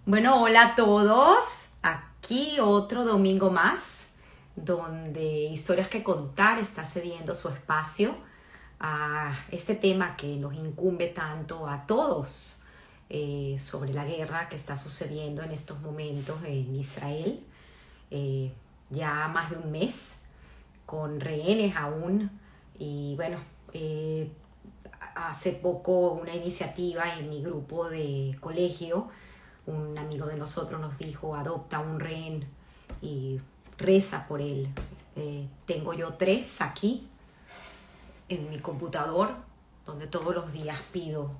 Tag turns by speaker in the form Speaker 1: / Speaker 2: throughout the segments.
Speaker 1: Bueno, hola a todos. Aquí otro domingo más, donde Historias que Contar está cediendo su espacio a este tema que nos incumbe tanto a todos, sobre la guerra que está sucediendo en estos momentos en Israel. eh, ya más de un mes, con rehenes aún. Y bueno, eh, hace poco una iniciativa en mi grupo de colegio, un amigo de nosotros nos dijo, adopta un rehén y reza por él. Tengo yo 3 aquí en mi computador, donde todos los días pido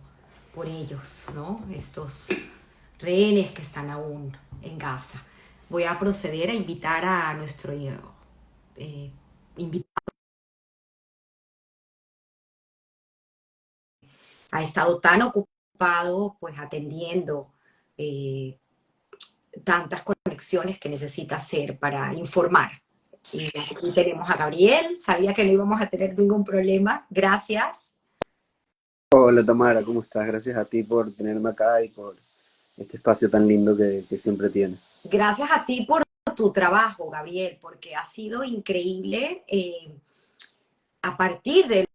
Speaker 1: por ellos, ¿no? Estos rehenes que están aún en Gaza. Voy a proceder a invitar a nuestro invitado. Ha estado tan ocupado pues atendiendo eh, tantas conexiones que necesita hacer para informar. Y aquí tenemos a Gabriel. Sabía que no íbamos a tener ningún problema. Gracias.
Speaker 2: Hola Tamara, ¿cómo estás? Gracias a ti por tenerme acá y por este espacio tan lindo que siempre tienes.
Speaker 1: Gracias a ti por tu trabajo, Gabriel, porque ha sido increíble. A partir de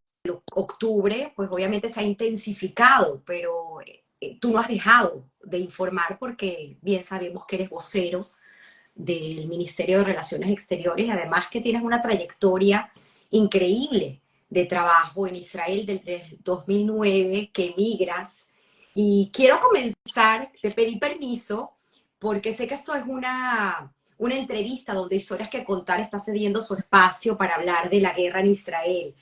Speaker 1: octubre, pues obviamente se ha intensificado, pero tú no has dejado de informar porque bien sabemos que eres vocero del Ministerio de Relaciones Exteriores y además que tienes una trayectoria increíble de trabajo en Israel desde 2009, que emigras. Y quiero comenzar, te pedí permiso, porque sé que esto es una entrevista donde Historias que Contar está cediendo su espacio para hablar de la guerra en Israel.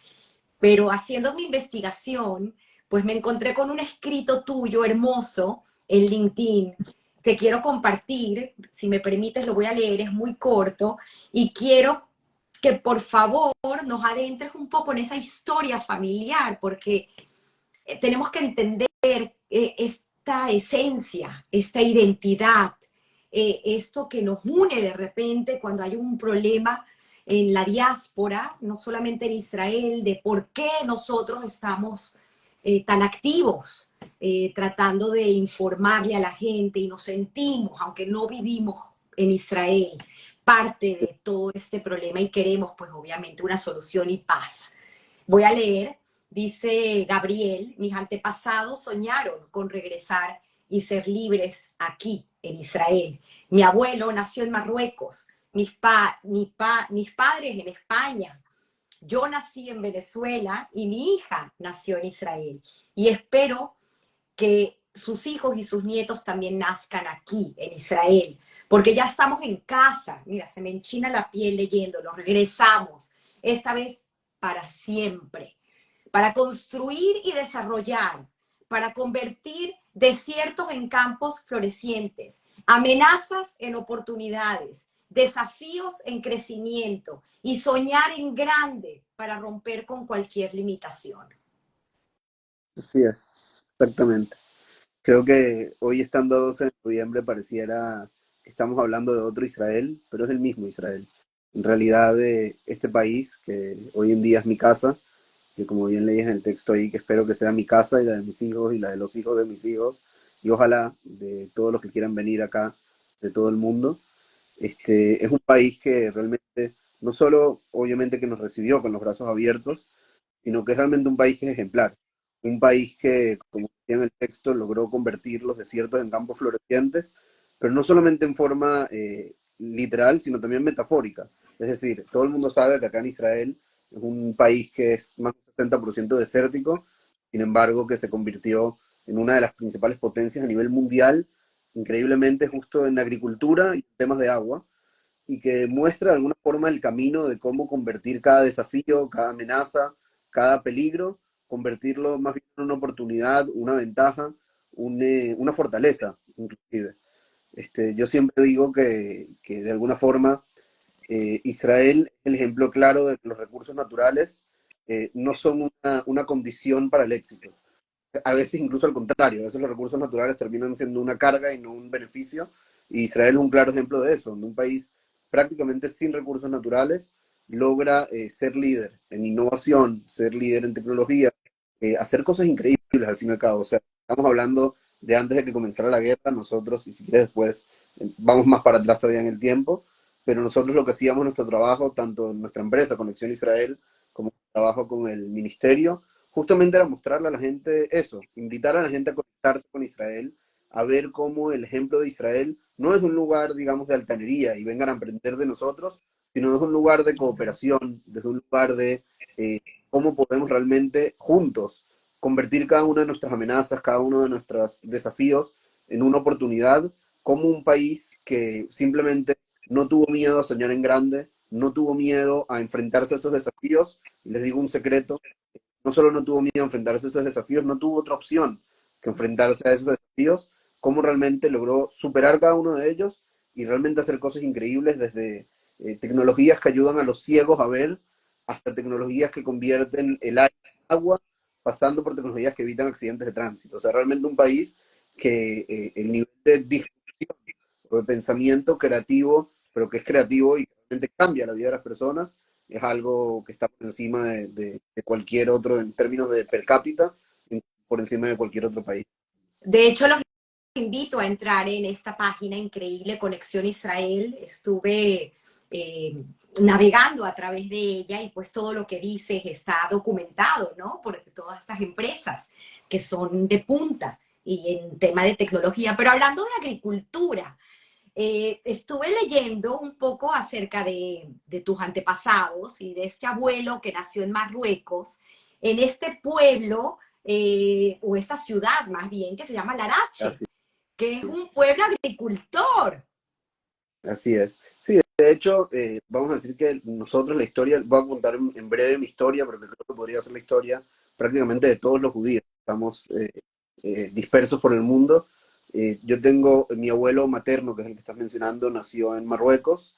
Speaker 1: Pero haciendo mi investigación, pues me encontré con un escrito tuyo hermoso en LinkedIn que quiero compartir. Si me permites, lo voy a leer, es muy corto y quiero que por favor nos adentres un poco en esa historia familiar, porque tenemos que entender esta esencia, esta identidad, esto que nos une de repente cuando hay un problema en la diáspora, no solamente en Israel, de por qué nosotros estamos tan activos, tratando de informarle a la gente y nos sentimos, aunque no vivimos en Israel, parte de todo este problema y queremos pues obviamente una solución y paz. Voy a leer. Dice Gabriel: mis antepasados soñaron con regresar y ser libres aquí en Israel. Mi abuelo nació en Marruecos, mis padres en España. Yo nací en Venezuela y mi hija nació en Israel. Y espero que sus hijos y sus nietos también nazcan aquí, en Israel, porque ya estamos en casa. Mira, se me enchina la piel leyéndolo. Regresamos, esta vez para siempre, para construir y desarrollar, para convertir desiertos en campos florecientes, amenazas en oportunidades, desafíos en crecimiento y soñar en grande para romper con cualquier limitación.
Speaker 2: Así es, exactamente. Creo que hoy estando a 12 de noviembre pareciera que estamos hablando de otro Israel, pero es el mismo Israel. En realidad, este país, que hoy en día es mi casa, que como bien leí en el texto ahí, que espero que sea mi casa y la de mis hijos y la de los hijos de mis hijos, y ojalá de todos los que quieran venir acá, de todo el mundo. Es un país que realmente, no solo obviamente que nos recibió con los brazos abiertos, sino que es realmente un país que es ejemplar. Un país que, como decía en el texto, logró convertir los desiertos en campos florecientes, pero no solamente en forma literal, sino también metafórica. Es decir, todo el mundo sabe que acá en Israel es un país que es más del 60% desértico, sin embargo, que se convirtió en una de las principales potencias a nivel mundial, increíblemente justo en agricultura y temas de agua, y que muestra de alguna forma el camino de cómo convertir cada desafío, cada amenaza, cada peligro, convertirlo más bien en una oportunidad, una ventaja, una fortaleza, inclusive. Yo siempre digo que de alguna forma Israel es el ejemplo claro de que los recursos naturales no son una condición para el éxito. A veces incluso al contrario, a veces los recursos naturales terminan siendo una carga y no un beneficio. Y Israel es un claro ejemplo de eso, donde un país prácticamente sin recursos naturales logra ser líder en innovación, ser líder en tecnología, hacer cosas increíbles al fin y al cabo. O sea, estamos hablando de antes de que comenzara la guerra, nosotros, y si quieres después, vamos más para atrás todavía en el tiempo, pero nosotros lo que hacíamos, nuestro trabajo, tanto en nuestra empresa, Conexión Israel, como trabajo con el ministerio, justamente era mostrarle a la gente eso, invitar a la gente a conectarse con Israel, a ver cómo el ejemplo de Israel no es un lugar, digamos, de altanería y vengan a aprender de nosotros, sino es un lugar de cooperación, desde un lugar de eh, cómo podemos realmente juntos convertir cada una de nuestras amenazas, cada uno de nuestros desafíos en una oportunidad, como un país que simplemente no tuvo miedo a soñar en grande, no tuvo miedo a enfrentarse a esos desafíos. Y les digo un secreto, no solo no tuvo miedo a enfrentarse a esos desafíos, no tuvo otra opción que enfrentarse a esos desafíos, cómo realmente logró superar cada uno de ellos y realmente hacer cosas increíbles desde tecnologías que ayudan a los ciegos a ver, hasta tecnologías que convierten el aire en agua, pasando por tecnologías que evitan accidentes de tránsito. O sea, realmente un país que el nivel de discusión o de pensamiento creativo, pero que es creativo y que realmente cambia la vida de las personas, es algo que está por encima de cualquier otro en términos de per cápita, por encima de cualquier otro país.
Speaker 1: De hecho, los invito a entrar en esta página increíble, Conexión Israel. Estuve navegando a través de ella y pues todo lo que dices está documentado, ¿no? Por todas estas empresas que son de punta y en tema de tecnología. Pero hablando de agricultura, estuve leyendo un poco acerca de tus antepasados y de este abuelo que nació en Marruecos, en este pueblo, o esta ciudad más bien, que se llama Larache,
Speaker 2: Así,
Speaker 1: que es un pueblo agricultor.
Speaker 2: así es. Sí, de hecho, vamos a decir que nosotros la historia, voy a contar en breve mi historia, porque creo que podría ser la historia prácticamente de todos los judíos. Estamos dispersos por el mundo. Yo tengo mi abuelo materno, que es el que estás mencionando, nació en Marruecos,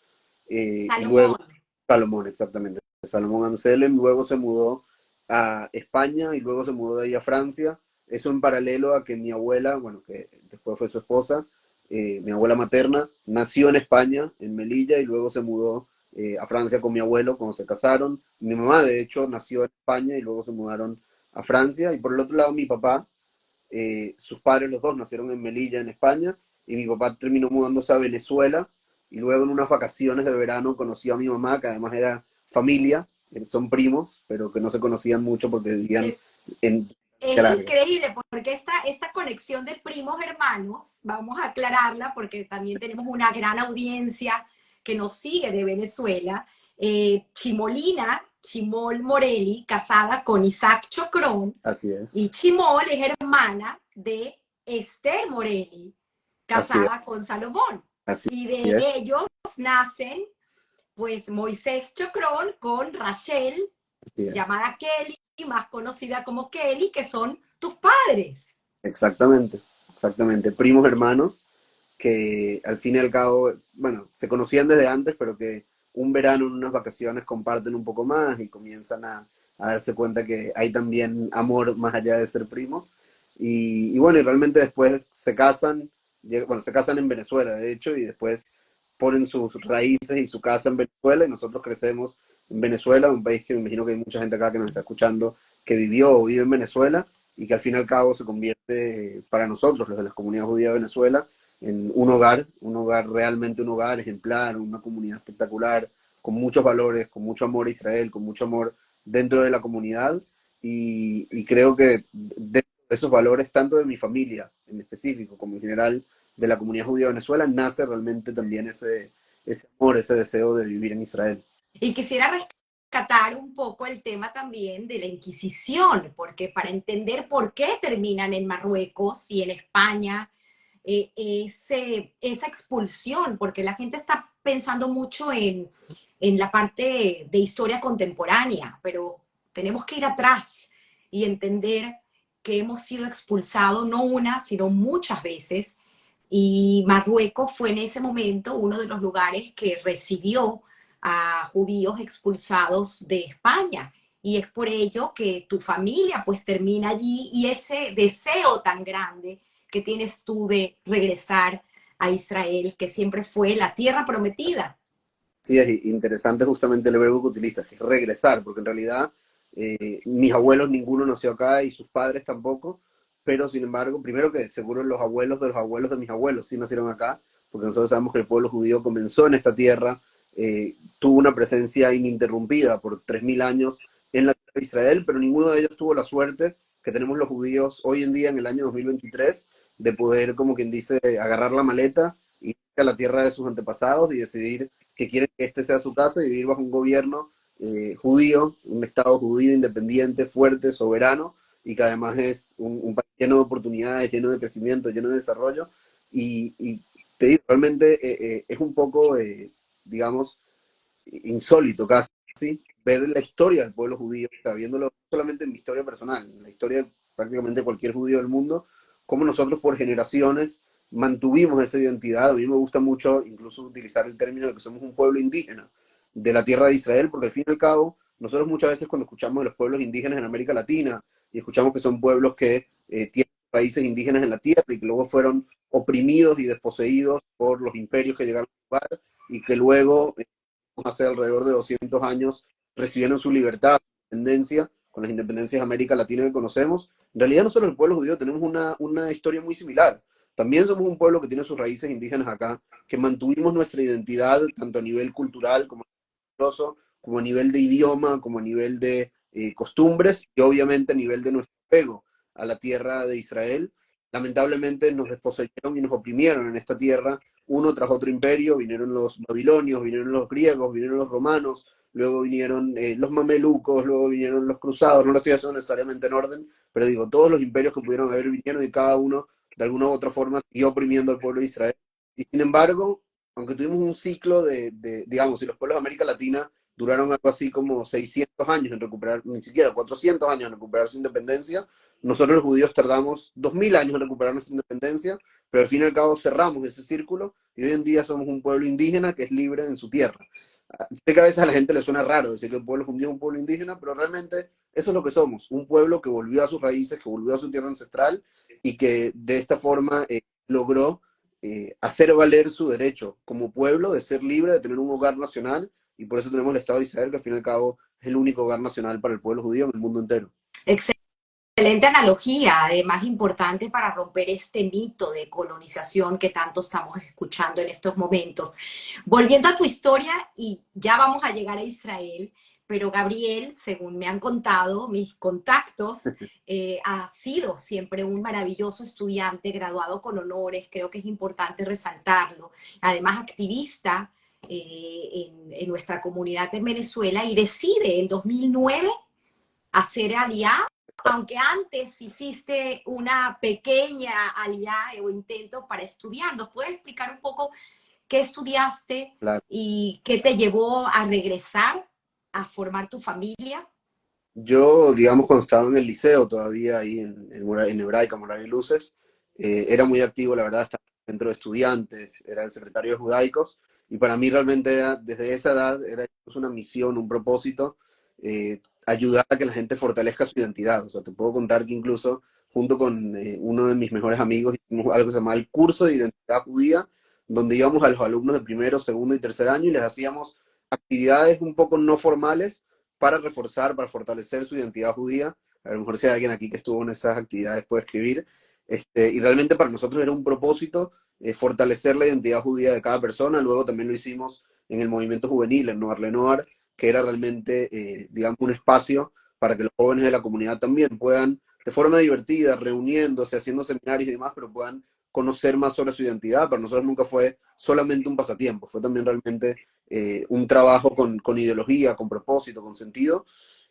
Speaker 2: y luego,
Speaker 1: Salomón.
Speaker 2: Salomón, exactamente, Salomón Anselm, luego se mudó a España y luego se mudó de ahí a Francia. Eso en paralelo a que mi abuela, bueno, que después fue su esposa, mi abuela materna, nació en España, en Melilla, y luego se mudó a Francia con mi abuelo cuando se casaron. Mi mamá, de hecho, nació en España y luego se mudaron a Francia. Y por el otro lado, mi papá, sus padres los dos nacieron en Melilla, en España, y mi papá terminó mudándose a Venezuela, y luego en unas vacaciones de verano conoció a mi mamá, que además era familia, son primos, pero que no se conocían mucho porque vivían
Speaker 1: Eh,
Speaker 2: en
Speaker 1: Es
Speaker 2: larga.
Speaker 1: increíble porque esta conexión de primos hermanos, vamos a aclararla porque también tenemos una gran audiencia que nos sigue de Venezuela. Chimolina, Chimol Morelli, casada con Isaac Chocrón,
Speaker 2: Así es,
Speaker 1: y Chimol es hermana de Esther Morelli,
Speaker 2: así es,
Speaker 1: casada con Salomón.
Speaker 2: así
Speaker 1: Y de
Speaker 2: es,
Speaker 1: ellos nacen pues Moisés Chocrón con Rachel,
Speaker 2: así es.
Speaker 1: llamada Kelly, más conocida como Kelly, que son tus padres.
Speaker 2: Exactamente, exactamente. Primos hermanos que al fin y al cabo, bueno, se conocían desde antes, pero que un verano, en unas vacaciones, comparten un poco más y comienzan a darse cuenta que hay también amor más allá de ser primos. Y bueno, y realmente después se casan, bueno, se casan en Venezuela, de hecho, y después ponen sus raíces y su casa en Venezuela, y nosotros crecemos en Venezuela, un país que me imagino que hay mucha gente acá que nos está escuchando que vivió o vive en Venezuela, y que al fin y al cabo se convierte para nosotros, los de la comunidad judía de Venezuela, en un hogar realmente un hogar ejemplar, una comunidad espectacular, con muchos valores, con mucho amor a Israel, con mucho amor dentro de la comunidad, y creo que de esos valores, tanto de mi familia en específico, como en general de la comunidad judía de Venezuela, nace realmente también ese amor, ese deseo de vivir en Israel.
Speaker 1: Y quisiera rescatar un poco el tema también de la Inquisición, porque para entender por qué terminan en Marruecos y en España, esa expulsión, porque la gente está pensando mucho en la parte de historia contemporánea, pero tenemos que ir atrás y entender que hemos sido expulsados no una, sino muchas veces, y Marruecos fue en ese momento uno de los lugares que recibió a judíos expulsados de España. Y es por ello que tu familia pues termina allí y ese deseo tan grande que tienes tú de regresar a Israel, que siempre fue la tierra prometida.
Speaker 2: Sí, es interesante justamente el verbo que utilizas, que es regresar, porque en realidad mis abuelos ninguno nació acá y sus padres tampoco, pero sin embargo, primero que seguro los abuelos de mis abuelos sí nacieron acá, porque nosotros sabemos que el pueblo judío comenzó en esta tierra, tuvo una presencia ininterrumpida por 3000 años en la tierra de Israel, pero ninguno de ellos tuvo la suerte que tenemos los judíos hoy en día, en el año 2023, de poder, como quien dice, agarrar la maleta y ir a la tierra de sus antepasados y decidir que quieren que este sea su casa y vivir bajo un gobierno judío, un Estado judío independiente, fuerte, soberano, y que además es un país lleno de oportunidades, lleno de crecimiento, lleno de desarrollo. Y te digo, realmente es un poco, digamos, insólito casi ver la historia del pueblo judío, o sea, viéndolo solamente en mi historia personal, en la historia de prácticamente cualquier judío del mundo, cómo nosotros por generaciones mantuvimos esa identidad. A mí me gusta mucho incluso utilizar el término de que somos un pueblo indígena de la tierra de Israel, porque al fin y al cabo, nosotros muchas veces cuando escuchamos de los pueblos indígenas en América Latina y escuchamos que son pueblos que tienen raíces indígenas en la tierra y que luego fueron oprimidos y desposeídos por los imperios que llegaron a lugar y que luego hace alrededor de 200 años recibieron su libertad, su independencia, con las independencias de América Latina que conocemos. En realidad nosotros el pueblo judío tenemos una historia muy similar. También somos un pueblo que tiene sus raíces indígenas acá, que mantuvimos nuestra identidad tanto a nivel cultural como religioso, como a nivel de idioma, como a nivel de costumbres y obviamente a nivel de nuestro apego a la tierra de Israel. Lamentablemente nos desposeyeron y nos oprimieron en esta tierra uno tras otro imperio. Vinieron los babilonios, vinieron los griegos, vinieron los romanos, luego vinieron los mamelucos, luego vinieron los cruzados. No lo estoy haciendo necesariamente en orden, pero digo, todos los imperios que pudieron haber vinieron y cada uno de alguna u otra forma siguió oprimiendo al pueblo de Israel. Y sin embargo, aunque tuvimos un ciclo digamos, si los pueblos de América Latina duraron algo así como 600 años en recuperar, ni siquiera 400 años en recuperar su independencia, nosotros los judíos tardamos 2000 años en recuperar nuestra independencia, pero al fin y al cabo cerramos ese círculo y hoy en día somos un pueblo indígena que es libre en su tierra. Sé que a veces a la gente le suena raro decir que el pueblo judío es un pueblo indígena, pero realmente eso es lo que somos, un pueblo que volvió a sus raíces, que volvió a su tierra ancestral y que de esta forma logró hacer valer su derecho como pueblo de ser libre, de tener un hogar nacional, y por eso tenemos el Estado de Israel, que al fin y al cabo es el único hogar nacional para el pueblo judío en el mundo entero.
Speaker 1: Excelente analogía, además importante para romper este mito de colonización que tanto estamos escuchando en estos momentos. Volviendo a tu historia, y ya vamos a llegar a Israel, pero Gabriel, según me han contado mis contactos, ha sido siempre un maravilloso estudiante, graduado con honores, creo que es importante resaltarlo, además activista en nuestra comunidad en Venezuela y decide en 2009 hacer alianza, aunque antes hiciste una pequeña alianza o intento para estudiar. ¿Nos puedes explicar un poco qué estudiaste
Speaker 2: Claro.
Speaker 1: y qué te llevó a regresar a formar tu familia?
Speaker 2: Yo, digamos, cuando estaba en el liceo todavía ahí en Hebraica, Moral y Luces, era muy activo, la verdad, estaba en el centro de estudiantes, era el secretario de judaicos, y para mí realmente desde esa edad era una misión, un propósito, ayudar a que la gente fortalezca su identidad. O sea, te puedo contar que incluso junto con uno de mis mejores amigos hicimos algo que se llama el curso de identidad judía, donde íbamos a los alumnos de primero, segundo y tercer año y les hacíamos actividades un poco no formales para reforzar, para fortalecer su identidad judía. A lo mejor si hay alguien aquí que estuvo en esas actividades puede escribir. Y realmente para nosotros era un propósito fortalecer la identidad judía de cada persona. Luego también lo hicimos en el movimiento juvenil, en Noir Lenoir, que era realmente, digamos, un espacio para que los jóvenes de la comunidad también puedan, de forma divertida, reuniéndose, haciendo seminarios y demás, pero puedan conocer más sobre su identidad. Para nosotros nunca fue solamente un pasatiempo, fue también realmente un trabajo con ideología, con propósito, con sentido.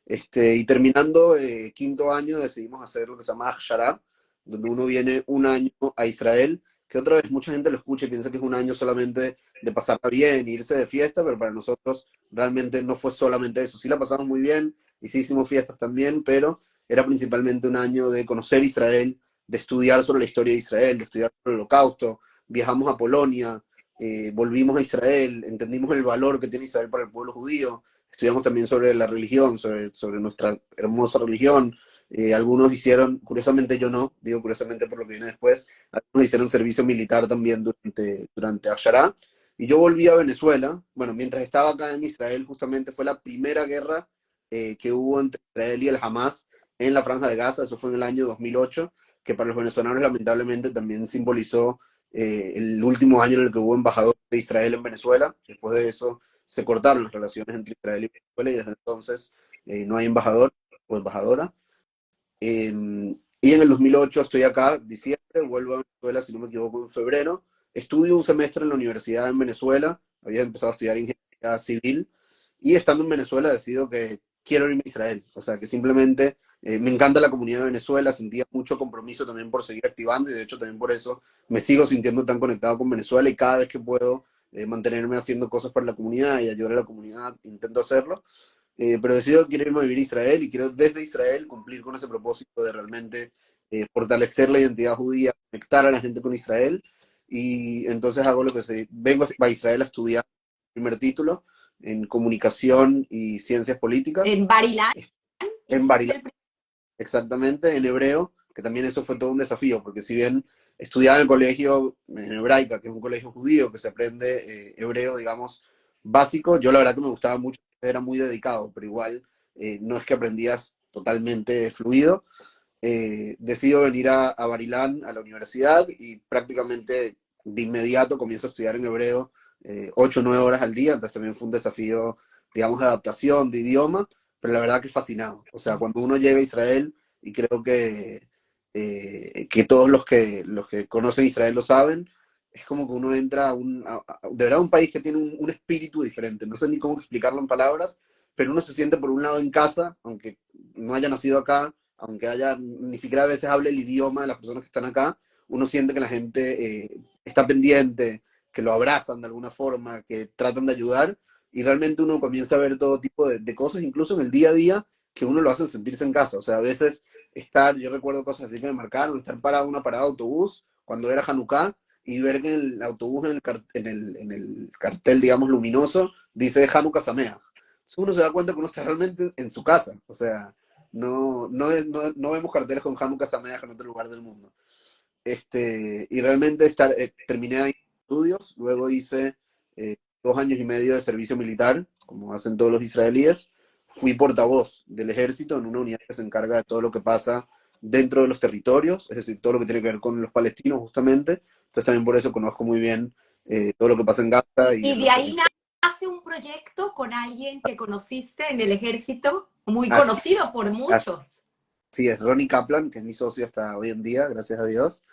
Speaker 2: Y terminando quinto año decidimos hacer lo que se llama Akshara, donde uno viene un año a Israel, que otra vez mucha gente lo escucha y piensa que es un año solamente de pasarla bien, irse de fiesta, pero para nosotros realmente no fue solamente eso. Sí la pasamos muy bien y sí hicimos fiestas también, pero era principalmente un año de conocer Israel, de estudiar sobre la historia de Israel, de estudiar sobre el Holocausto. Viajamos a Polonia, volvimos a Israel, entendimos el valor que tiene Israel para el pueblo judío, estudiamos también sobre la religión, sobre nuestra hermosa religión. Algunos hicieron, curiosamente yo no, digo curiosamente por lo que viene después, algunos hicieron servicio militar también durante Ashará. Y yo volví a Venezuela, bueno, mientras estaba acá en Israel, justamente fue la primera guerra que hubo entre Israel y el Hamas en la Franja de Gaza, eso fue en el año 2008. que para los venezolanos lamentablemente también simbolizó el último año en el que hubo embajador de Israel en Venezuela. Después de eso se cortaron las relaciones entre Israel y Venezuela y desde entonces no hay embajador o embajadora. Y en el 2008 estoy acá, diciembre, vuelvo a Venezuela, si no me equivoco, en febrero. Estudio un semestre en la universidad en Venezuela, había empezado a estudiar ingeniería civil, y estando en Venezuela decido que quiero irme a Israel. O sea, que simplemente me encanta la comunidad de Venezuela, sentía mucho compromiso también por seguir activando, y de hecho también por eso me sigo sintiendo tan conectado con Venezuela, y cada vez que puedo mantenerme haciendo cosas para la comunidad y ayudar a la comunidad, intento hacerlo. Pero decido que quiero irme a vivir a Israel y quiero desde Israel cumplir con ese propósito de realmente fortalecer la identidad judía, conectar a la gente con Israel. Y entonces hago lo que sé, vengo a Israel a estudiar el primer título en comunicación y ciencias políticas,
Speaker 1: En Barilán
Speaker 2: en
Speaker 1: hiciste
Speaker 2: Barilán,
Speaker 1: el...
Speaker 2: exactamente, en hebreo, que también eso fue todo un desafío, porque si bien estudiaba en el colegio en hebraica, que es un colegio judío, que se aprende hebreo, digamos, básico, yo la verdad que me gustaba mucho, era muy dedicado, pero igual no es que aprendías totalmente fluido. Decido venir a Barilán, a la universidad, y prácticamente de inmediato comienzo a estudiar en hebreo 8 o 9 horas al día, entonces también fue un desafío, digamos, de adaptación, de idioma, pero la verdad que fascinado. O sea, cuando uno llega a Israel, y creo que todos los que conocen Israel lo saben, es como que uno entra de verdad, un país que tiene un espíritu diferente. No sé ni cómo explicarlo en palabras, pero uno se siente por un lado en casa, aunque no haya nacido acá, aunque haya, ni siquiera a veces hable el idioma de las personas que están acá, uno siente que la gente está pendiente, que lo abrazan de alguna forma, que tratan de ayudar, y realmente uno comienza a ver todo tipo de cosas, incluso en el día a día, que uno lo hace sentirse en casa. O sea, a veces yo recuerdo cosas así que me marcaron, estar parado en una parada de autobús cuando era Hanukkah, y ver que en el autobús, en el cartel, digamos, luminoso, dice Hanukkah Sameach. Entonces uno se da cuenta que uno está realmente en su casa. O sea, no vemos carteles con Hanukkah Sameach en otro lugar del mundo. Y realmente terminé ahí estudios, luego hice 2 años y medio de servicio militar, como hacen todos los israelíes. Fui portavoz del ejército en una unidad que se encarga de todo lo que pasa dentro de los territorios, es decir, todo lo que tiene que ver con los palestinos justamente. Entonces también por eso conozco muy bien todo lo que pasa en Gaza y
Speaker 1: Y
Speaker 2: en
Speaker 1: de
Speaker 2: los
Speaker 1: ahí
Speaker 2: territorios.
Speaker 1: nace un proyecto con alguien que conociste en el ejército, muy
Speaker 2: Así,
Speaker 1: conocido por muchos.
Speaker 2: así es, Ronnie Kaplan, que es mi socio hasta hoy en día, gracias a Dios.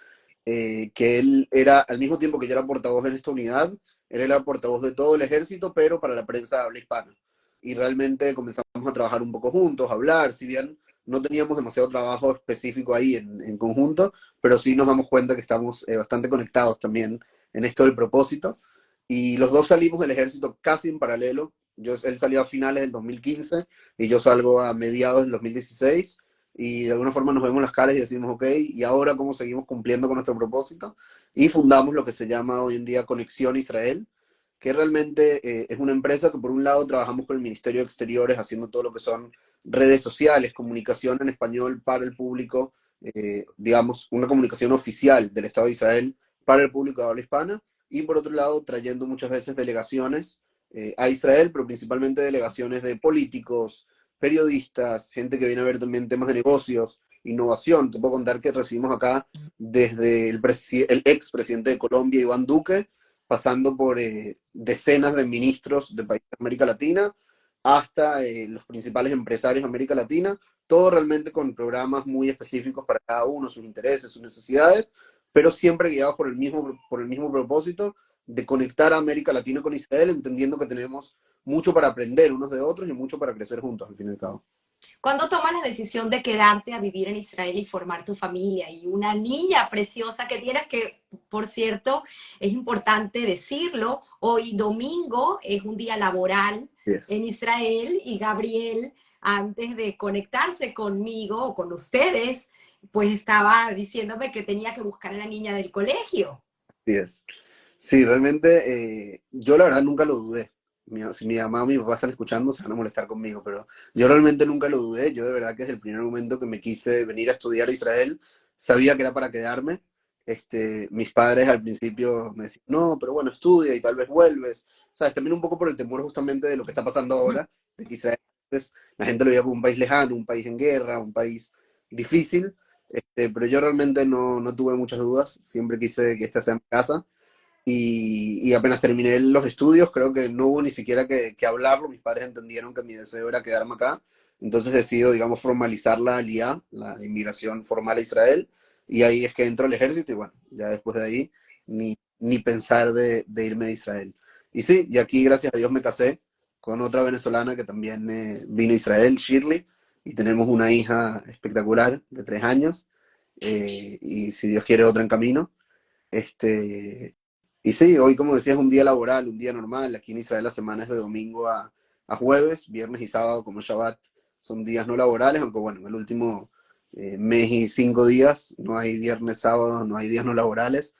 Speaker 2: Que él era, al mismo tiempo que yo era portavoz en esta unidad, él era portavoz de todo el ejército, pero para la prensa de habla hispana. Y realmente comenzamos a trabajar un poco juntos, a hablar, si bien no teníamos demasiado trabajo específico ahí en conjunto, pero sí nos damos cuenta que estamos bastante conectados también en esto del propósito. Y los dos salimos del ejército casi en paralelo. Él salió a finales del 2015 y yo salgo a mediados del 2016, y de alguna forma nos vemos las caras y decimos, ok, ¿y ahora cómo seguimos cumpliendo con nuestro propósito? Y fundamos lo que se llama hoy en día Conexión Israel, que realmente es una empresa que por un lado trabajamos con el Ministerio de Exteriores haciendo todo lo que son redes sociales, comunicación en español para el público, digamos, una comunicación oficial del Estado de Israel para el público de habla hispana, y por otro lado trayendo muchas veces delegaciones a Israel, pero principalmente delegaciones de políticos, periodistas, gente que viene a ver también temas de negocios, innovación. Te puedo contar que recibimos acá desde el ex presidente de Colombia, Iván Duque, pasando por decenas de ministros de países de América Latina, hasta los principales empresarios de América Latina, todo realmente con programas muy específicos para cada uno, sus intereses, sus necesidades, pero siempre guiados por el mismo propósito de conectar a América Latina con Israel, entendiendo que tenemos mucho para aprender unos de otros y mucho para crecer juntos, al fin y al cabo.
Speaker 1: ¿Cuándo tomas la decisión de quedarte a vivir en Israel y formar tu familia? Y una niña preciosa que tienes, que por cierto, es importante decirlo, hoy domingo es un día laboral
Speaker 2: Yes.
Speaker 1: en Israel y Gabriel, antes de conectarse conmigo o con ustedes, pues estaba diciéndome que tenía que buscar a la niña del colegio.
Speaker 2: Sí, es. Sí, realmente yo la verdad nunca lo dudé. Si mi mamá o mi papá están escuchando, se van a molestar conmigo, pero yo realmente nunca lo dudé. Yo de verdad que desde el primer momento que me quise venir a estudiar a Israel, sabía que era para quedarme. Mis padres al principio me decían, no, pero bueno, estudia y tal vez vuelves. ¿Sabes? También un poco por el temor justamente de lo que está pasando ahora, de que Israel, pues, la gente lo veía como un país lejano, un país en guerra, un país difícil. Pero yo realmente no tuve muchas dudas, siempre quise que esta sea mi casa. Y apenas terminé los estudios, creo que no hubo ni siquiera que hablarlo, mis padres entendieron que mi deseo era quedarme acá, entonces decido, digamos, formalizar la ALIA, la inmigración formal a Israel, y ahí es que entro al ejército y bueno, ya después de ahí ni pensar de irme de Israel. Y sí, y aquí gracias a Dios me casé con otra venezolana que también vino a Israel, Shirley, y tenemos una hija espectacular de 3 años, y si Dios quiere otra en camino. Este, y sí, hoy como decía es un día laboral, un día normal. Aquí en Israel la semana es de domingo a jueves, viernes y sábado como Shabbat son días no laborales, aunque bueno, en el último mes y 5 días no hay viernes, sábado, no hay días no laborales,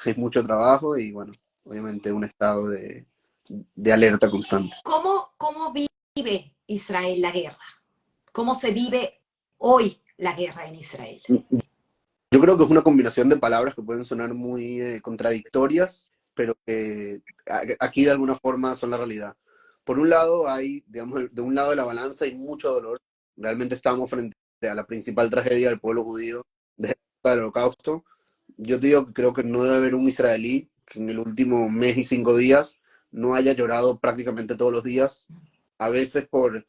Speaker 2: hay mucho trabajo y bueno, obviamente un estado de alerta constante.
Speaker 1: ¿Cómo vive Israel la guerra? ¿Cómo se vive hoy la guerra en Israel?
Speaker 2: Yo creo que es una combinación de palabras que pueden sonar muy contradictorias, pero que aquí de alguna forma son la realidad. Por un lado hay, digamos, de un lado de la balanza hay mucho dolor. Realmente estamos frente a la principal tragedia del pueblo judío desde la época del Holocausto. Yo te digo que creo que no debe haber un israelí que en el último mes y 5 días no haya llorado prácticamente todos los días, a veces por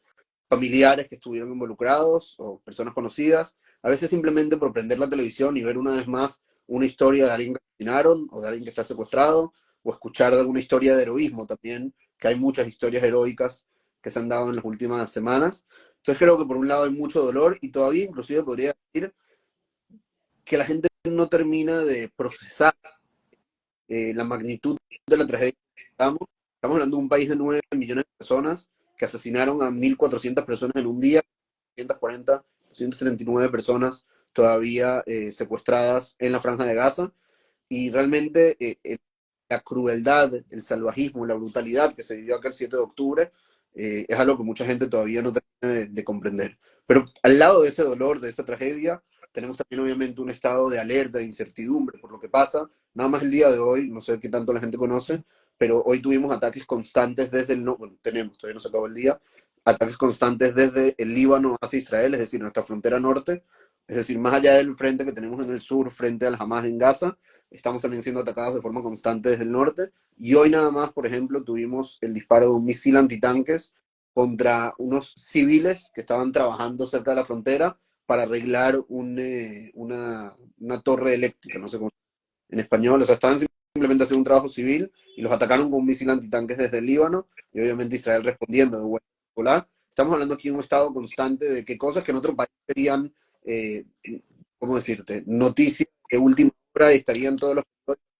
Speaker 2: familiares que estuvieron involucrados o personas conocidas, a veces simplemente por prender la televisión y ver una vez más una historia de alguien que asesinaron o de alguien que está secuestrado, o escuchar de alguna historia de heroísmo también, que hay muchas historias heroicas que se han dado en las últimas semanas. Entonces creo que por un lado hay mucho dolor y todavía inclusive podría decir que la gente no termina de procesar la magnitud de la tragedia que estamos. Estamos hablando de un país de 9 millones de personas que asesinaron a 1.400 personas en un día, 240, 239 personas todavía secuestradas en la Franja de Gaza. Y realmente la crueldad, el salvajismo, la brutalidad que se vivió acá el 7 de octubre es algo que mucha gente todavía no termina de comprender. Pero al lado de ese dolor, de esa tragedia, tenemos también obviamente un estado de alerta, de incertidumbre por lo que pasa. Nada más el día de hoy, no sé qué tanto la gente conoce, pero hoy tuvimos ataques constantes desde el... No, bueno, tenemos, todavía no se acabó el día, ataques constantes desde el Líbano hacia Israel, es decir, nuestra frontera norte, es decir, más allá del frente que tenemos en el sur, frente al Hamas en Gaza, estamos también siendo atacados de forma constante desde el norte. Y hoy nada más, por ejemplo, tuvimos el disparo de un misil antitanques contra unos civiles que estaban trabajando cerca de la frontera para arreglar una torre eléctrica, no sé cómo en español, o sea, estaban simplemente haciendo un trabajo civil y los atacaron con un misil antitanques desde el Líbano y obviamente Israel respondiendo de vuelta. Estamos hablando aquí de un estado constante de que cosas que en otro país serían, eh, ¿cómo decirte?, noticias de última hora y estarían todas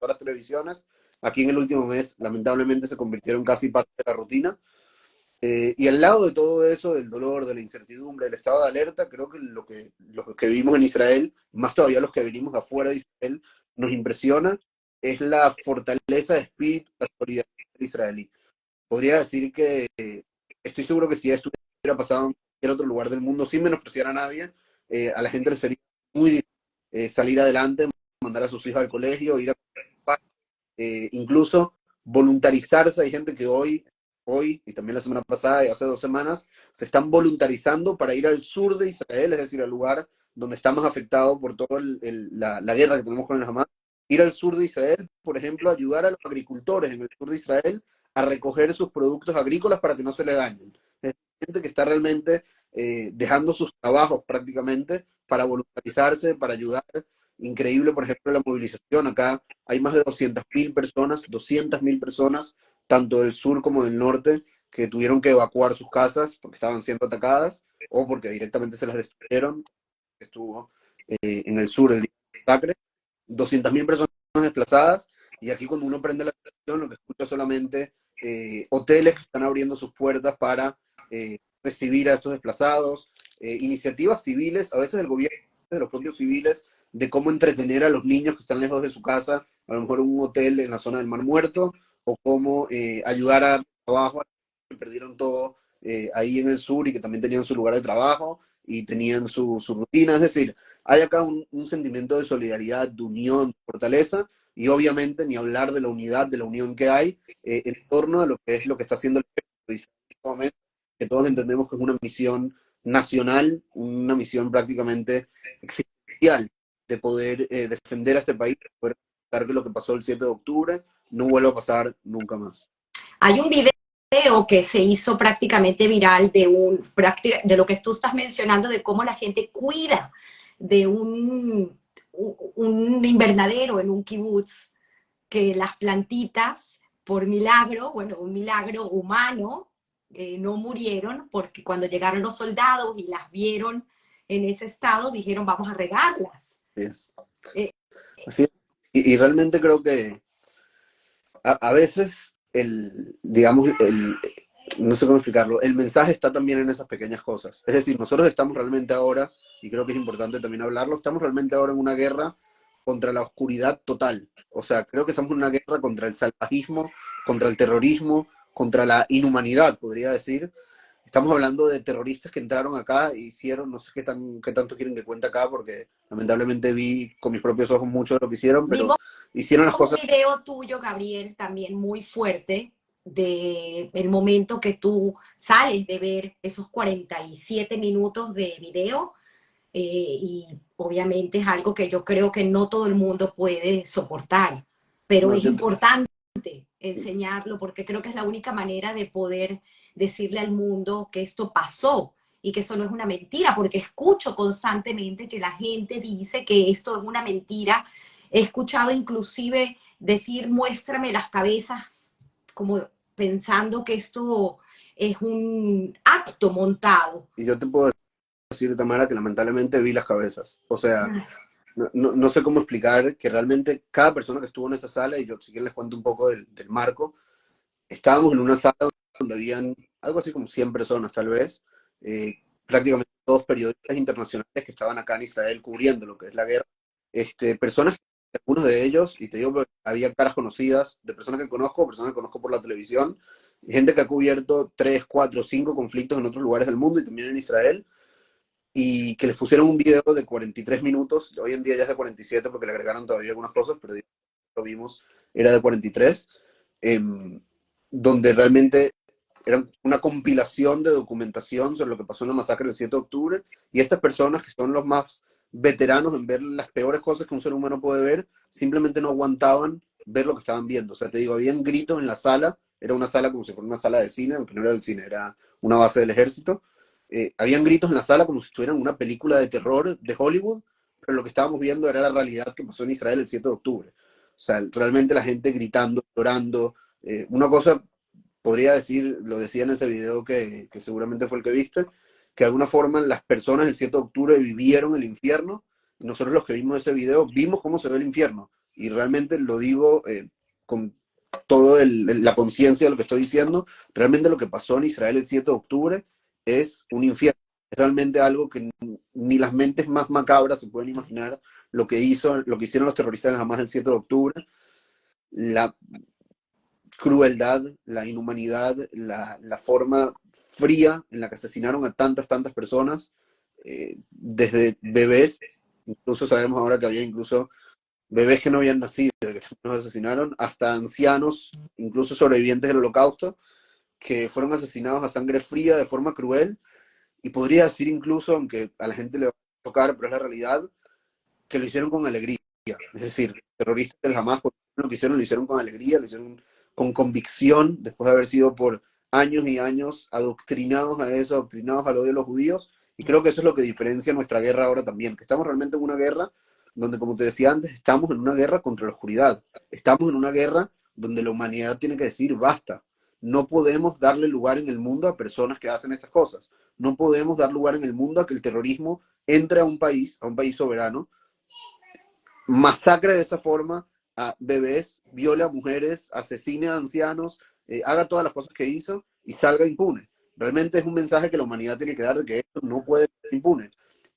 Speaker 2: las televisiones. Aquí en el último mes, lamentablemente, se convirtieron casi parte de la rutina. Y al lado de todo eso, del dolor, de la incertidumbre, del estado de alerta, creo que lo que vivimos en Israel, más todavía los que venimos de afuera de Israel, nos impresiona, es la fortaleza de espíritu, la solidaridad israelí. Podría decir que estoy seguro que si esto hubiera pasado en cualquier otro lugar del mundo, sin menospreciar a nadie, a la gente le sería muy difícil salir adelante, mandar a sus hijos al colegio, ir a incluso voluntarizarse. Hay gente que hoy y también la semana pasada y hace 2 semanas se están voluntarizando para ir al sur de Israel, es decir, al lugar donde está más afectado por toda la guerra que tenemos con el Hamas. Ir al sur de Israel, por ejemplo, ayudar a los agricultores en el sur de Israel a recoger sus productos agrícolas para que no se le dañen. Es gente que está realmente dejando sus trabajos prácticamente para voluntarizarse, para ayudar. Increíble, por ejemplo, la movilización. Acá hay más de 200.000 personas, tanto del sur como del norte, que tuvieron que evacuar sus casas porque estaban siendo atacadas o porque directamente se las destruyeron. Estuvo en el sur el día de la masacre. 200.000 personas desplazadas, y aquí cuando uno prende la televisión lo que escucha solamente hoteles que están abriendo sus puertas para recibir a estos desplazados, iniciativas civiles, a veces del gobierno, de los propios civiles, de cómo entretener a los niños que están lejos de su casa, a lo mejor un hotel en la zona del Mar Muerto, o cómo ayudar a trabajo, que perdieron todo ahí en el sur y que también tenían su lugar de trabajo y tenían su rutina. Es decir, hay acá un sentimiento de solidaridad, de unión, de fortaleza, y obviamente ni hablar de la unidad, de la unión que hay en torno a lo que es lo que está haciendo el ejército en este momento, que todos entendemos que es una misión nacional, una misión prácticamente exitosa. crucial de poder defender a este país, de poder evitar que lo que pasó el 7 de octubre no vuelva a pasar nunca más.
Speaker 1: Hay un video que se hizo prácticamente viral de lo que tú estás mencionando, de cómo la gente cuida de un invernadero en un kibutz, que las plantitas, por milagro, bueno, un milagro humano, no murieron, porque cuando llegaron los soldados y las vieron en ese estado, dijeron, vamos a regarlas.
Speaker 2: Así es.
Speaker 1: Eh,
Speaker 2: Así es. Y realmente creo que a veces digamos, no sé cómo explicarlo, el mensaje está también en esas pequeñas cosas. Es decir, nosotros estamos realmente ahora, y creo que es importante también hablarlo, estamos realmente ahora en una guerra contra la oscuridad total. O sea, creo que estamos en una guerra contra el salvajismo, contra el terrorismo, contra la inhumanidad, podría decir. Estamos hablando de terroristas que entraron acá e hicieron, no sé qué tanto quieren que cuente acá, porque lamentablemente vi con mis propios ojos mucho de lo que hicieron, pero
Speaker 1: vimos
Speaker 2: hicieron las
Speaker 1: un
Speaker 2: cosas.
Speaker 1: video tuyo, Gabriel, también muy fuerte, de el momento que tú sales de ver esos 47 minutos de video, y obviamente es algo que yo creo que no todo el mundo puede soportar, pero
Speaker 2: No,
Speaker 1: es importante enseñarlo porque creo que es la única manera de poder decirle al mundo que esto pasó y que esto no es una mentira, porque escucho constantemente que la gente dice que esto es una mentira. He escuchado inclusive decir, muéstrame las cabezas, como pensando que esto es un acto montado.
Speaker 2: y yo te puedo decir, Tamara, que lamentablemente vi las cabezas. O sea, no sé cómo explicar que realmente cada persona que estuvo en esa sala, y yo si quieren les cuento un poco del marco, estábamos en una sala donde habían algo así como 100 personas tal vez, prácticamente todos periodistas internacionales que estaban acá en Israel cubriendo lo que es la guerra, personas, algunos de ellos, y te digo, había caras conocidas, de personas que conozco por la televisión, gente que ha cubierto 3, 4, 5 conflictos en otros lugares del mundo y también en Israel, y que les pusieron un video de 43 minutos, hoy en día ya es de 47 porque le agregaron todavía algunas cosas, pero lo vimos, era de 43, donde realmente era una compilación de documentación sobre lo que pasó en la masacre del 7 de octubre, y estas personas que son los más veteranos en ver las peores cosas que un ser humano puede ver, simplemente no aguantaban ver lo que estaban viendo. O sea, te digo, habían gritos en la sala, era una sala como si fuera una sala de cine, aunque no era del cine, era una base del ejército. Habían gritos en la sala como si estuvieran en una película de terror de Hollywood, pero lo que estábamos viendo era la realidad que pasó en Israel el 7 de octubre. O sea, realmente la gente gritando, llorando. Una cosa, podría decir, lo decía en ese video que seguramente fue el que viste, que de alguna forma las personas del 7 de octubre vivieron el infierno, y nosotros los que vimos ese video vimos cómo se ve el infierno. Y realmente lo digo con toda la conciencia de lo que estoy diciendo, realmente lo que pasó en Israel el 7 de octubre es un infierno. Es realmente algo que ni las mentes más macabras se pueden imaginar lo que hicieron los terroristas de Hamas el 7 de octubre, la crueldad, la inhumanidad, la forma fría en la que asesinaron a tantas personas, desde bebés, incluso sabemos ahora que había incluso bebés que no habían nacido, que los asesinaron, hasta ancianos, incluso sobrevivientes del holocausto, que fueron asesinados a sangre fría de forma cruel, y podría decir incluso, aunque a la gente le va a tocar, pero es la realidad, que lo hicieron con alegría. Es decir, terroristas del Hamas, lo hicieron con alegría, lo hicieron con convicción, después de haber sido por años y años adoctrinados a eso, adoctrinados al odio de los judíos, y creo que eso es lo que diferencia nuestra guerra ahora también, que estamos realmente en una guerra donde, como te decía antes, estamos en una guerra contra la oscuridad, estamos en una guerra donde la humanidad tiene que decir basta. No podemos darle lugar en el mundo a personas que hacen estas cosas. No podemos dar lugar en el mundo a que el terrorismo entre a un país soberano, masacre de esa forma a bebés, viole a mujeres, asesine a ancianos, haga todas las cosas que hizo y salga impune. Realmente es un mensaje que la humanidad tiene que dar de que esto no puede ser impune.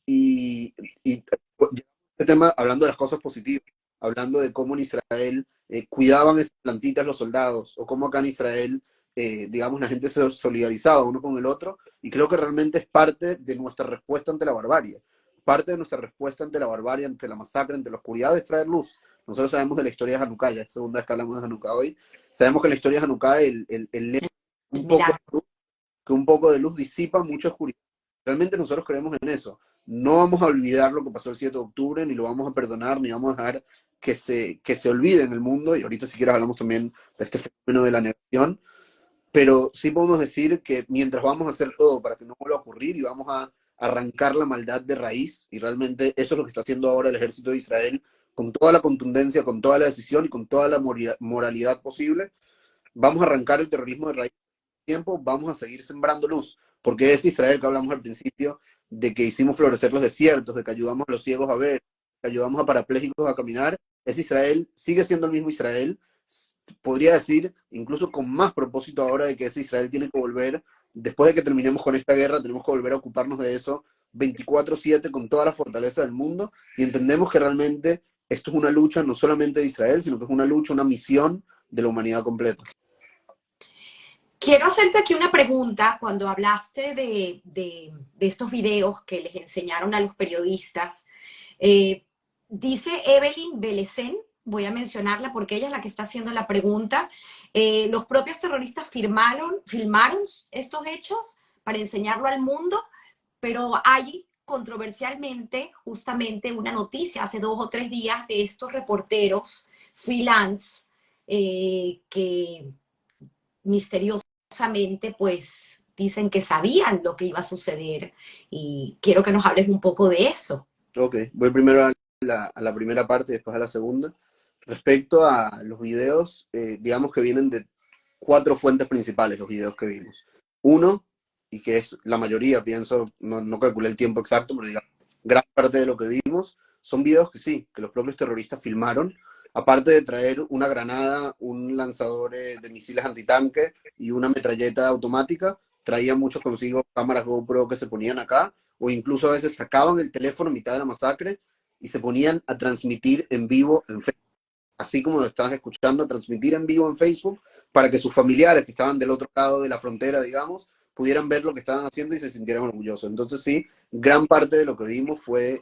Speaker 2: Y este tema, hablando de las cosas positivas, hablando de cómo en Israel cuidaban esas plantitas los soldados, o cómo acá en Israel, digamos, la gente se solidarizaba uno con el otro, y creo que realmente es parte de nuestra respuesta ante la barbarie. Parte de nuestra respuesta ante la barbarie, ante la masacre, ante la oscuridad, es traer luz. Nosotros sabemos de la historia de Hanukkah, ya es la segunda vez que hablamos de Hanukkah hoy. Sabemos que en la historia de Hanukkah el lema un poco de luz, que un poco de luz disipa mucha oscuridad. Realmente nosotros creemos en eso. no vamos a olvidar lo que pasó el 7 de octubre, ni lo vamos a perdonar, ni vamos a dejar que se olvide en el mundo, y ahorita si quieres hablamos también de este fenómeno de la negación, pero sí podemos decir que mientras vamos a hacer todo para que no vuelva a ocurrir y vamos a arrancar la maldad de raíz, y realmente eso es lo que está haciendo ahora el ejército de Israel, con toda la contundencia, con toda la decisión y con toda la moralidad posible, vamos a arrancar el terrorismo de raíz tiempo, vamos a seguir sembrando luz, porque es Israel que hablamos al principio, de que hicimos florecer los desiertos, de que ayudamos a los ciegos a ver, que ayudamos a parapléjicos a caminar, es Israel, sigue siendo el mismo Israel, podría decir, incluso con más propósito ahora de que ese Israel tiene que volver, después de que terminemos con esta guerra, tenemos que volver a ocuparnos de eso 24/7 con toda la fortaleza del mundo, y entendemos que realmente esto es una lucha no solamente de Israel, sino que es una lucha, una misión de la humanidad completa.
Speaker 1: Quiero hacerte aquí una pregunta. Cuando hablaste de estos videos que les enseñaron a los periodistas, eh, dice Evelyn Belecén, voy a mencionarla porque ella es la que está haciendo la pregunta, los propios terroristas filmaron estos hechos para enseñarlo al mundo, pero hay controversialmente justamente una noticia hace 2 o 3 días de estos reporteros freelance que misteriosamente pues dicen que sabían lo que iba a suceder y quiero que nos hables un poco de eso.
Speaker 2: Ok, voy primero a la primera parte y después a la segunda. Respecto a los videos, digamos que vienen de 4 fuentes principales los videos que vimos. Uno, y que es la mayoría, pienso, no calculé el tiempo exacto, pero digamos, gran parte de lo que vimos son videos que sí, que los propios terroristas filmaron, aparte de traer una granada, un lanzador de misiles antitanque y una metralleta automática, traían muchos consigo cámaras GoPro que se ponían acá, o incluso a veces sacaban el teléfono a mitad de la masacre y se ponían a transmitir en vivo en Facebook, así como lo estabas escuchando, a transmitir en vivo en Facebook para que sus familiares que estaban del otro lado de la frontera, digamos, pudieran ver lo que estaban haciendo y se sintieran orgullosos. Entonces sí, gran parte de lo que vimos fue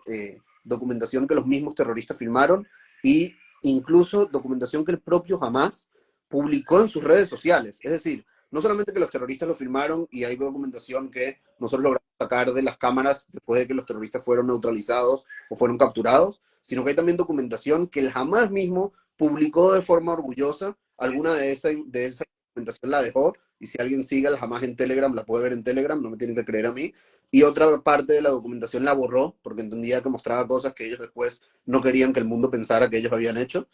Speaker 2: documentación que los mismos terroristas filmaron y incluso documentación que el propio Hamas publicó en sus redes sociales. Es decir, no solamente que los terroristas lo filmaron y hay documentación que nosotros logramos sacar de las cámaras después de que los terroristas fueron neutralizados o fueron capturados, sino que hay también documentación que el Hamas mismo publicó de forma orgullosa. Alguna de esa documentación la dejó, y si alguien sigue al Hamas en Telegram, la puede ver en Telegram, no me tienen que creer a mí. Y otra parte de la documentación la borró, porque entendía que mostraba cosas que ellos después no querían que el mundo pensara que ellos habían hecho.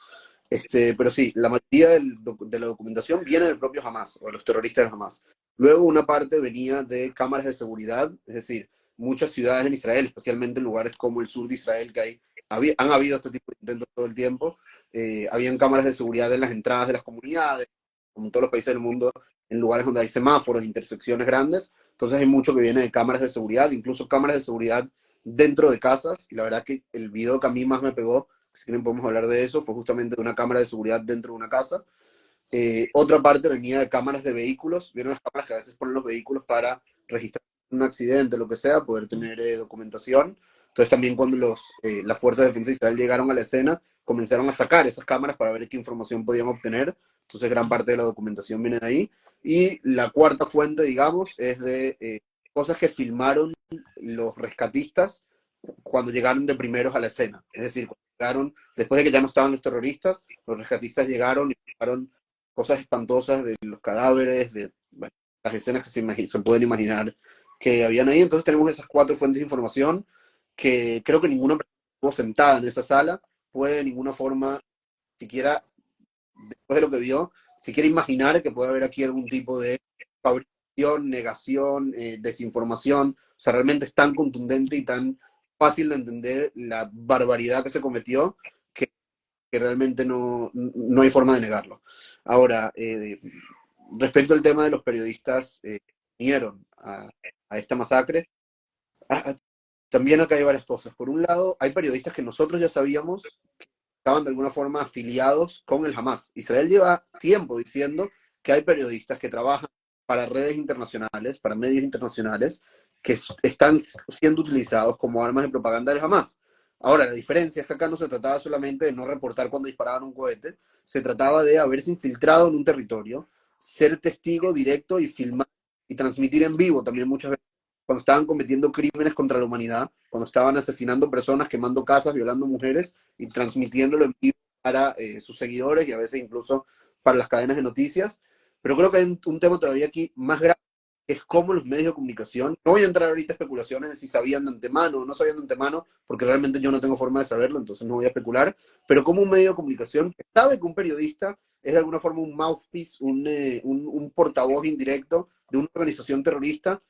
Speaker 2: Pero sí, la mayoría de la documentación viene del propio Hamas, o de los terroristas del Hamas. Luego una parte venía de cámaras de seguridad, es decir, muchas ciudades en Israel, especialmente en lugares como el sur de Israel, que han habido este tipo de intentos todo el tiempo, habían cámaras de seguridad en las entradas de las comunidades, como en todos los países del mundo, en lugares donde hay semáforos, intersecciones grandes. Entonces hay mucho que viene de cámaras de seguridad, incluso cámaras de seguridad dentro de casas. Y la verdad que el video que a mí más me pegó, si quieren podemos hablar de eso, fue justamente de una cámara de seguridad dentro de una casa. Otra parte venía de cámaras de vehículos. Vieron las cámaras que a veces ponen los vehículos para registrar un accidente, lo que sea, poder tener documentación. Entonces también cuando las fuerzas de defensa de Israel llegaron a la escena, comenzaron a sacar esas cámaras para ver qué información podían obtener. Entonces gran parte de la documentación viene de ahí. Y la cuarta fuente, digamos, es de cosas que filmaron los rescatistas cuando llegaron de primeros a la escena. Es decir, cuando llegaron, después de que ya no estaban los terroristas, los rescatistas llegaron y filmaron cosas espantosas de los cadáveres, de bueno, las escenas que se pueden imaginar que habían ahí. Entonces tenemos esas 4 fuentes de información que creo que ninguna persona estuvo sentada en esa sala puede de ninguna forma, siquiera después de lo que vio, siquiera imaginar que puede haber aquí algún tipo de fabricación, negación, desinformación. O sea, realmente es tan contundente y tan fácil de entender la barbaridad que se cometió que realmente no hay forma de negarlo. Ahora, respecto al tema de los periodistas que vinieron a esta masacre, ah, también acá hay varias cosas. Por un lado, hay periodistas que nosotros ya sabíamos que estaban de alguna forma afiliados con el Hamas. Israel lleva tiempo diciendo que hay periodistas que trabajan para redes internacionales, para medios internacionales, que están siendo utilizados como armas de propaganda del Hamas. Ahora, la diferencia es que acá no se trataba solamente de no reportar cuando disparaban un cohete, se trataba de haberse infiltrado en un territorio, ser testigo directo y filmar y transmitir en vivo también muchas veces cuando estaban cometiendo crímenes contra la humanidad, cuando estaban asesinando personas, quemando casas, violando mujeres y transmitiéndolo en vivo para sus seguidores y a veces incluso para las cadenas de noticias. Pero creo que hay un tema todavía aquí más grave, que es cómo los medios de comunicación, no voy a entrar ahorita a especulaciones de si sabían de antemano o no sabían de antemano, porque realmente yo no tengo forma de saberlo, entonces no voy a especular, pero como un medio de comunicación que sabe que un periodista es de alguna forma un mouthpiece, un portavoz indirecto de una organización terrorista,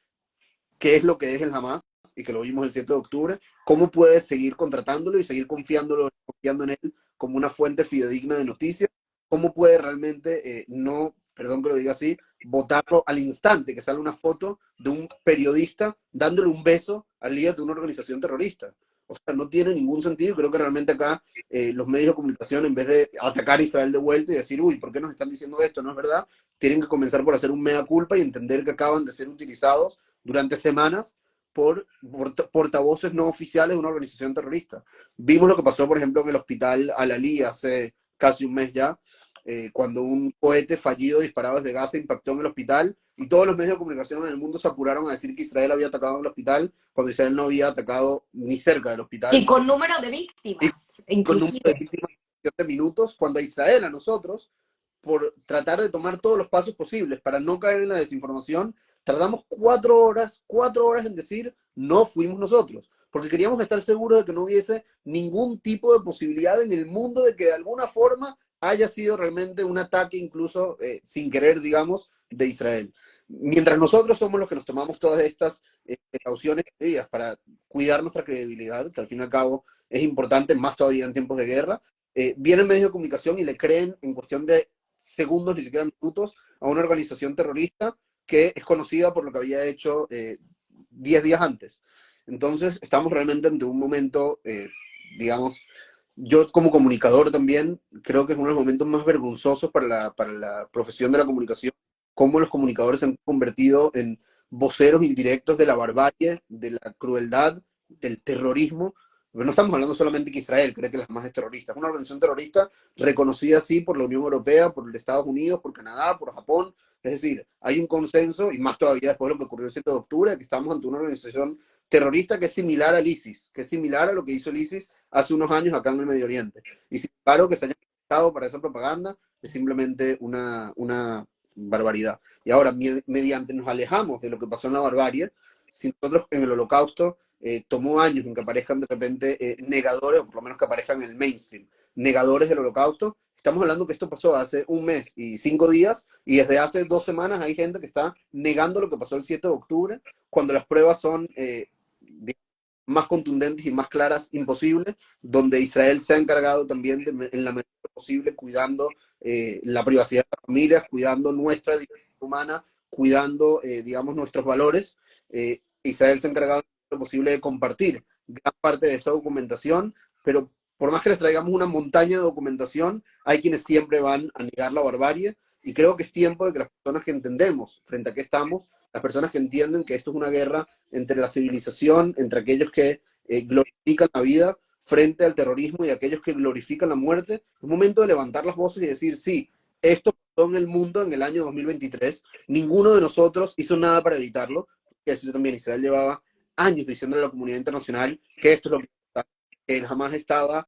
Speaker 2: que es lo que es el Hamas, y que lo vimos el 7 de octubre, cómo puede seguir contratándolo y seguir confiando en él como una fuente fidedigna de noticias, cómo puede realmente no, perdón que lo diga así, votarlo al instante que sale una foto de un periodista dándole un beso al líder de una organización terrorista. O sea, no tiene ningún sentido. Creo que realmente acá los medios de comunicación, en vez de atacar a Israel de vuelta y decir, uy, ¿por qué nos están diciendo esto? No es verdad. Tienen que comenzar por hacer un mea culpa y entender que acaban de ser utilizados durante semanas por portavoces no oficiales de una organización terrorista. Vimos lo que pasó, por ejemplo, en el hospital Al-Ali hace casi un mes ya, cuando un cohete fallido disparado desde Gaza impactó en el hospital y todos los medios de comunicación en el mundo se apuraron a decir que Israel había atacado en el hospital cuando Israel no había atacado ni cerca del
Speaker 1: Y
Speaker 2: hospital.
Speaker 1: con número de
Speaker 2: Y
Speaker 1: víctimas,
Speaker 2: con número de
Speaker 1: inclusive.
Speaker 2: víctimas de minutos, cuando a Israel, a nosotros, por tratar de tomar todos los pasos posibles para no caer en la desinformación, tardamos 4 horas en decir no fuimos nosotros, porque queríamos estar seguros de que no hubiese ningún tipo de posibilidad en el mundo de que de alguna forma haya sido realmente un ataque, incluso sin querer, digamos, de Israel. Mientras nosotros somos los que nos tomamos todas estas precauciones y medidas para cuidar nuestra credibilidad, que al fin y al cabo es importante, más todavía en tiempos de guerra, vienen medios de comunicación y le creen en cuestión de segundos, ni siquiera minutos, a una organización terrorista que es conocida por lo que había hecho 10 días antes. Entonces, estamos realmente ante un momento, digamos, yo como comunicador también creo que es uno de los momentos más vergonzosos para la profesión de la comunicación, cómo los comunicadores se han convertido en voceros indirectos de la barbarie, de la crueldad, del terrorismo. Pero no estamos hablando solamente que Israel cree que la Hamas es terrorista, es una organización terrorista reconocida así por la Unión Europea, por los Estados Unidos, por Canadá, por Japón. Es decir, hay un consenso, y más todavía después de lo que ocurrió el 7 de octubre, que estamos ante una organización terrorista que es similar al ISIS, que es similar a lo que hizo el ISIS hace unos años acá en el Medio Oriente. Y sin embargo, que se haya utilizado para esa propaganda es simplemente una barbaridad. Y ahora, mediante nos alejamos de lo que pasó en la barbarie, si nosotros en el Holocausto tomó años en que aparezcan de repente negadores, o por lo menos que aparezcan en el mainstream, negadores del Holocausto, estamos hablando que esto pasó hace un mes y 5 días, y desde hace 2 semanas hay gente que está negando lo que pasó el 7 de octubre, cuando las pruebas son más contundentes y más claras imposible, donde Israel se ha encargado también de, en la medida posible, cuidando la privacidad de las familias, cuidando nuestra dignidad humana, cuidando, digamos, nuestros valores. Israel se ha encargado de lo posible de compartir gran parte de esta documentación, pero por más que les traigamos una montaña de documentación, hay quienes siempre van a negar la barbarie, y creo que es tiempo de que las personas que entendemos frente a qué estamos, las personas que entienden que esto es una guerra entre la civilización, entre aquellos que glorifican la vida frente al terrorismo y aquellos que glorifican la muerte, es momento de levantar las voces y decir, sí, esto pasó en el mundo en el año 2023, ninguno de nosotros hizo nada para evitarlo, que decir también, Israel llevaba años diciendo a la comunidad internacional que esto es lo que el Hamas estaba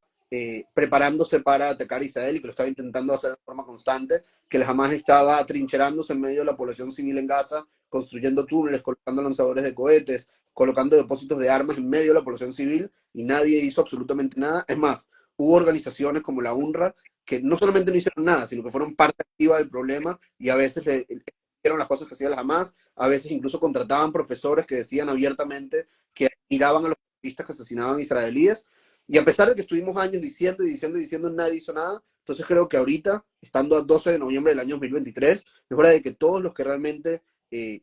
Speaker 2: preparándose para atacar a Israel y que lo estaba intentando hacer de forma constante, que el Hamas estaba atrincherándose en medio de la población civil en Gaza, construyendo túneles, colocando lanzadores de cohetes, colocando depósitos de armas en medio de la población civil, y nadie hizo absolutamente nada. Es más, hubo organizaciones como la UNRWA que no solamente no hicieron nada, sino que fueron parte activa del problema, y a veces hicieron las cosas que hacía el Hamas, a veces incluso contrataban profesores que decían abiertamente que miraban a los periodistas que asesinaban israelíes. Y a pesar de que estuvimos años diciendo y diciendo y diciendo, nadie hizo nada. Entonces creo que ahorita, estando a 12 de noviembre del año 2023, es hora de que todos los que realmente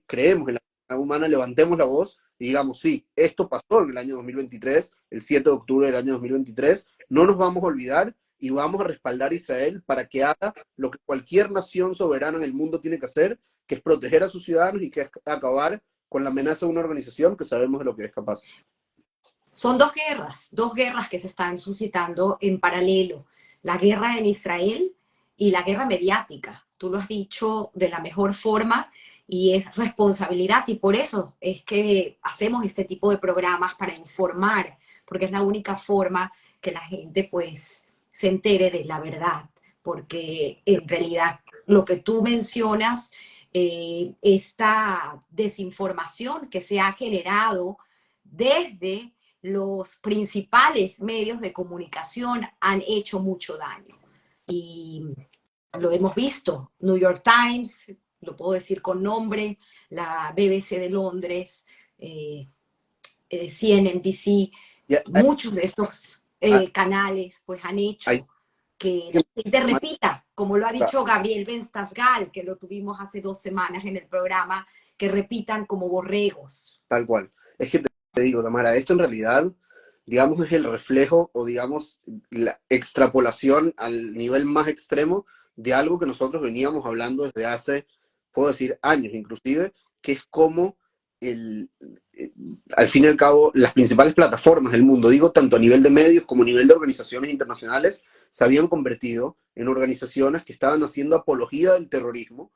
Speaker 2: creemos en la vida humana levantemos la voz y digamos, sí, esto pasó en el año 2023, el 7 de octubre del año 2023, no nos vamos a olvidar y vamos a respaldar a Israel para que haga lo que cualquier nación soberana en el mundo tiene que hacer, que es proteger a sus ciudadanos y que es acabar con la amenaza de una organización que sabemos de lo que es capaz.
Speaker 1: Son dos guerras que se están suscitando en paralelo. La guerra en Israel y la guerra mediática. Tú lo has dicho de la mejor forma, y es responsabilidad, y por eso es que hacemos este tipo de programas para informar, porque es la única forma que la gente pues se entere de la verdad, porque en realidad lo que tú mencionas, esta desinformación que se ha generado desde los principales medios de comunicación han hecho mucho daño. Y lo hemos visto, New York Times, lo puedo decir con nombre, la BBC de Londres, eh, CNBC,
Speaker 2: Y
Speaker 1: muchos de estos
Speaker 2: hay,
Speaker 1: canales pues han
Speaker 2: hay
Speaker 1: hecho que
Speaker 2: que
Speaker 1: la gente repita, como lo ha
Speaker 2: claro,
Speaker 1: dicho Gabriel Benstasgal, que lo tuvimos hace 2 semanas en el programa, que repitan como borregos.
Speaker 2: tal cual. Es que te digo, Tamara, esto en realidad, digamos, es el reflejo o, digamos, la extrapolación al nivel más extremo de algo que nosotros veníamos hablando desde hace, puedo decir, años inclusive, que es como el, eh, al fin y al cabo, las principales plataformas del mundo, digo, tanto a nivel de medios como a nivel de organizaciones internacionales, se habían convertido en organizaciones que estaban haciendo apología del terrorismo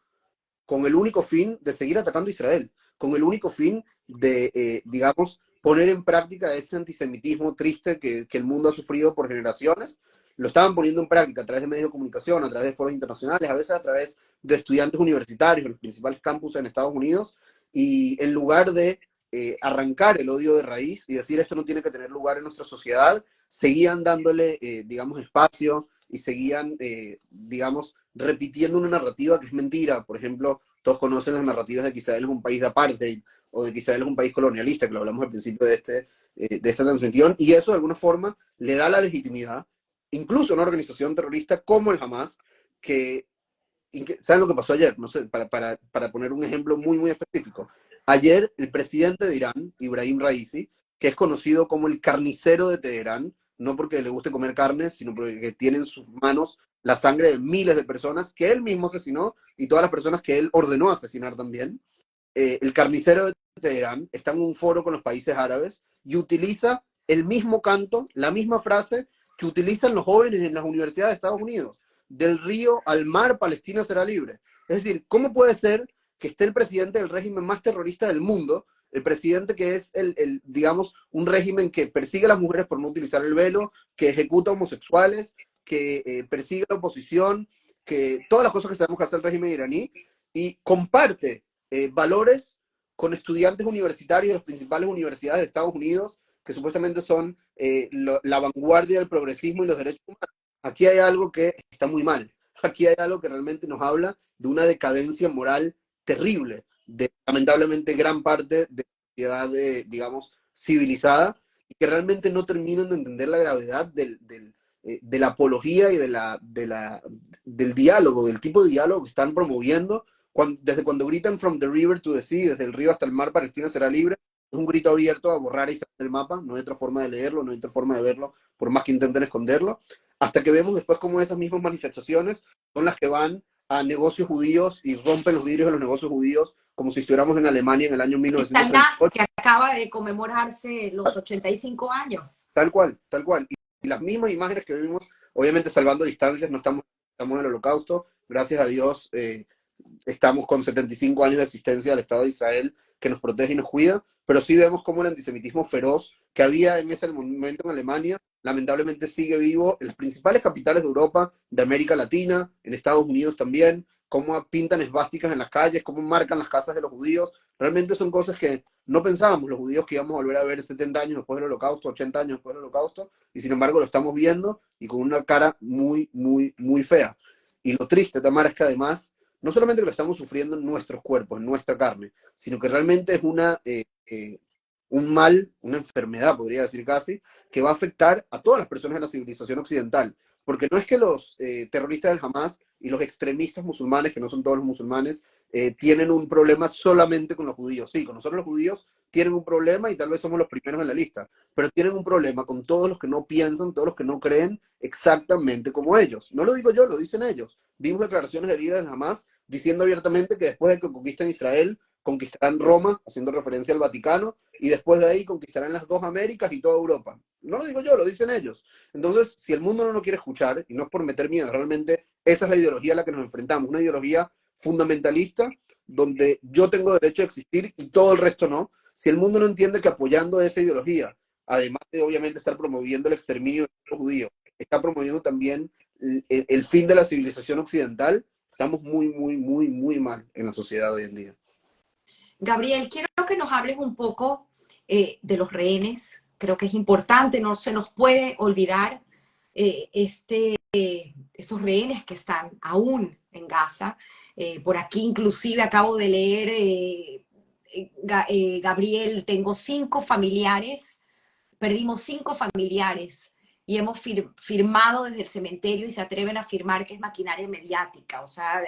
Speaker 2: con el único fin de seguir atacando a Israel, con el único fin de, digamos, poner en práctica ese antisemitismo triste que el mundo ha sufrido por generaciones. Lo estaban poniendo en práctica a través de medios de comunicación, a través de foros internacionales, a veces a través de estudiantes universitarios en los principales campus en Estados Unidos, y en lugar de arrancar el odio de raíz y decir esto no tiene que tener lugar en nuestra sociedad, seguían dándole, digamos, espacio y seguían, digamos, repitiendo una narrativa que es mentira. Por ejemplo, todos conocen las narrativas de que Israel es un país de apartheid o de que Israel es un país colonialista, que lo hablamos al principio de esta transmisión, y eso de alguna forma le da la legitimidad, incluso a una organización terrorista como el Hamas, que, ¿saben lo que pasó ayer? No sé, para poner un ejemplo muy, muy específico. Ayer el presidente de Irán, Ibrahim Raisi, que es conocido como el carnicero de Teherán, no porque le guste comer carne, sino porque tiene en sus manos la sangre de miles de personas que él mismo asesinó y todas las personas que él ordenó asesinar también. El carnicero de Teherán está en un foro con los países árabes y utiliza el mismo canto, la misma frase que utilizan los jóvenes en las universidades de Estados Unidos. Del río al mar, Palestina será libre. Es decir, ¿cómo puede ser que esté el presidente del régimen más terrorista del mundo, el presidente que es, digamos, un régimen que persigue a las mujeres por no utilizar el velo, que ejecuta homosexuales, que persigue a la oposición, que todas las cosas que sabemos que hace el régimen iraní, y comparte valores con estudiantes universitarios de las principales universidades de Estados Unidos, que supuestamente son la vanguardia del progresismo y los derechos humanos? Aquí hay algo que está muy mal. Aquí hay algo que realmente nos habla de una decadencia moral terrible, de lamentablemente gran parte de la sociedad, digamos, civilizada, y que realmente no terminan de entender la gravedad de la apología y del diálogo, del tipo de diálogo que están promoviendo. Desde cuando gritan "From the river to the sea", desde el río hasta el mar, Palestina será libre, es un grito abierto a borrar a Israel del mapa. No hay otra forma de leerlo, no hay otra forma de verlo, por más que intenten esconderlo. Hasta que vemos después cómo esas mismas manifestaciones son las que van a negocios judíos y rompen los vidrios de los negocios judíos, como si estuviéramos en Alemania en el año
Speaker 1: Kristallnacht,
Speaker 2: 1938.
Speaker 1: que acaba de conmemorarse los 85 años.
Speaker 2: Tal cual, tal cual. Y las mismas imágenes que vimos, obviamente salvando distancias, no estamos en el Holocausto. Gracias a Dios, estamos con 75 años de existencia del Estado de Israel, que nos protege y nos cuida, pero sí vemos cómo el antisemitismo feroz que había en ese momento en Alemania, lamentablemente sigue vivo en las principales capitales de Europa, de América Latina, en Estados Unidos también, cómo pintan esvásticas en las calles, cómo marcan las casas de los judíos. Realmente son cosas que no pensábamos los judíos que íbamos a volver a ver 70 años después del Holocausto, 80 años después del Holocausto, y sin embargo lo estamos viendo y con una cara muy, muy, muy fea. Y lo triste, Tamara, es que además no solamente que lo estamos sufriendo en nuestros cuerpos, en nuestra carne, sino que realmente es un mal, una enfermedad, podría decir casi, que va a afectar a todas las personas de la civilización occidental. Porque no es que los terroristas del Hamas y los extremistas musulmanes, que no son todos los musulmanes, tienen un problema solamente con los judíos. Sí, con nosotros los judíos tienen un problema y tal vez somos los primeros en la lista, pero tienen un problema con todos los que no piensan, todos los que no creen exactamente como ellos. No lo digo yo, lo dicen ellos. Vimos declaraciones de líderes del Hamas diciendo abiertamente que después de que conquisten Israel, conquistarán Roma, haciendo referencia al Vaticano, y después de ahí conquistarán las dos Américas y toda Europa. No lo digo yo, lo dicen ellos. Entonces, si el mundo no lo quiere escuchar, y no es por meter miedo, realmente esa es la ideología a la que nos enfrentamos, una ideología fundamentalista, donde yo tengo derecho a existir y todo el resto no, si el mundo no entiende que apoyando esa ideología, además de obviamente estar promoviendo el exterminio de los judíos, está promoviendo también el fin de la civilización occidental, estamos muy, muy, muy, muy mal en la sociedad hoy en día.
Speaker 1: Gabriel, quiero que nos hables un poco de los rehenes. Creo que es importante, no se nos puede olvidar estos rehenes que están aún en Gaza. Por aquí inclusive acabo de leer, Gabriel, tengo 5 familiares, perdimos 5 familiares y hemos firmado desde el cementerio y se atreven a afirmar que es maquinaria mediática. O sea,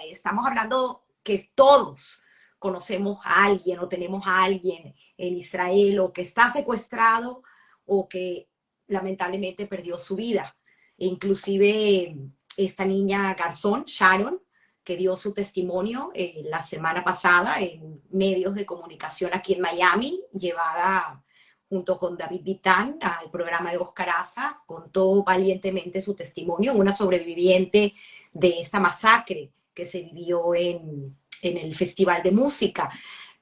Speaker 1: estamos hablando que todos conocemos a alguien o tenemos a alguien en Israel o que está secuestrado o que lamentablemente perdió su vida. E inclusive esta niña Garzón, Sharon, que dio su testimonio la semana pasada en medios de comunicación aquí en Miami, llevada junto con David Vitán al programa de Oscar Aza, contó valientemente su testimonio, una sobreviviente de esta masacre que se vivió en el Festival de Música.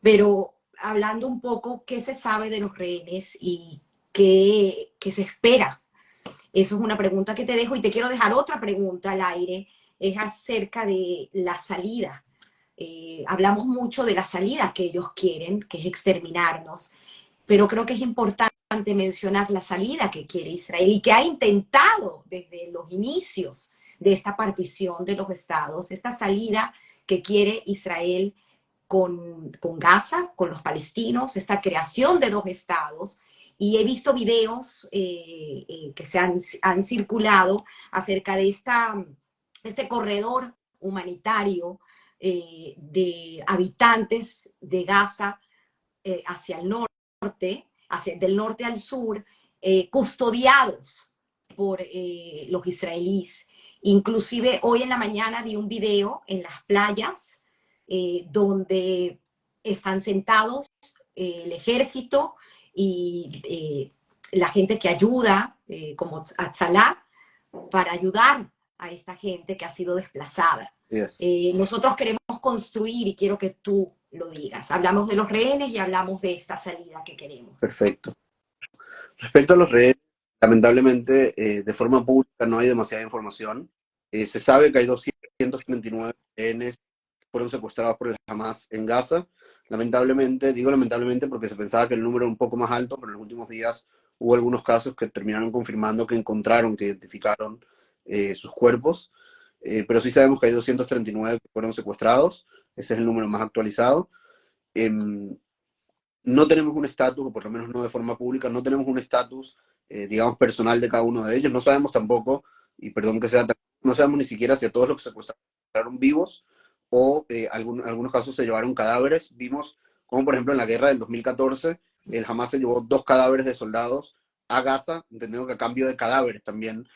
Speaker 1: Pero hablando un poco, ¿qué se sabe de los rehenes y qué se espera? Eso es una pregunta que te dejo y te quiero dejar otra pregunta al aire, es acerca de la salida. Hablamos mucho de la salida que ellos quieren, que es exterminarnos, pero creo que es importante mencionar la salida que quiere Israel y que ha intentado desde los inicios de esta partición de los estados, esta salida que quiere Israel con Gaza, con los palestinos, esta creación de 2 estados. Y he visto videos que han circulado acerca de este corredor humanitario de habitantes de Gaza hacia el norte, del norte al sur, custodiados por los israelíes. Inclusive hoy en la mañana vi un video en las playas donde están sentados el ejército y la gente que ayuda, como Atzalá, para ayudar a esta gente que ha sido desplazada.
Speaker 2: Yes.
Speaker 1: Nosotros queremos construir, y quiero que tú lo digas. Hablamos de los rehenes y hablamos de esta salida que queremos.
Speaker 2: Perfecto. Respecto a los rehenes, lamentablemente, de forma pública no hay demasiada información. Se sabe que hay 239 rehenes que fueron secuestrados por el Hamas en Gaza. Lamentablemente, digo lamentablemente porque se pensaba que el número era un poco más alto, pero en los últimos días hubo algunos casos que terminaron confirmando que encontraron, que identificaron sus cuerpos. Pero sí sabemos que hay 239 que fueron secuestrados. Ese es el número más actualizado. No tenemos un estatus, o por lo menos no de forma pública, no tenemos un estatus, digamos, personal de cada uno de ellos. No sabemos tampoco, y perdón que sea tan, no sabemos ni siquiera si a todos los que secuestraron vivos o algunos casos se llevaron cadáveres. Vimos como, por ejemplo, en la guerra del 2014, el Hamas se llevó 2 cadáveres de soldados a Gaza, entendiendo que a cambio de cadáveres también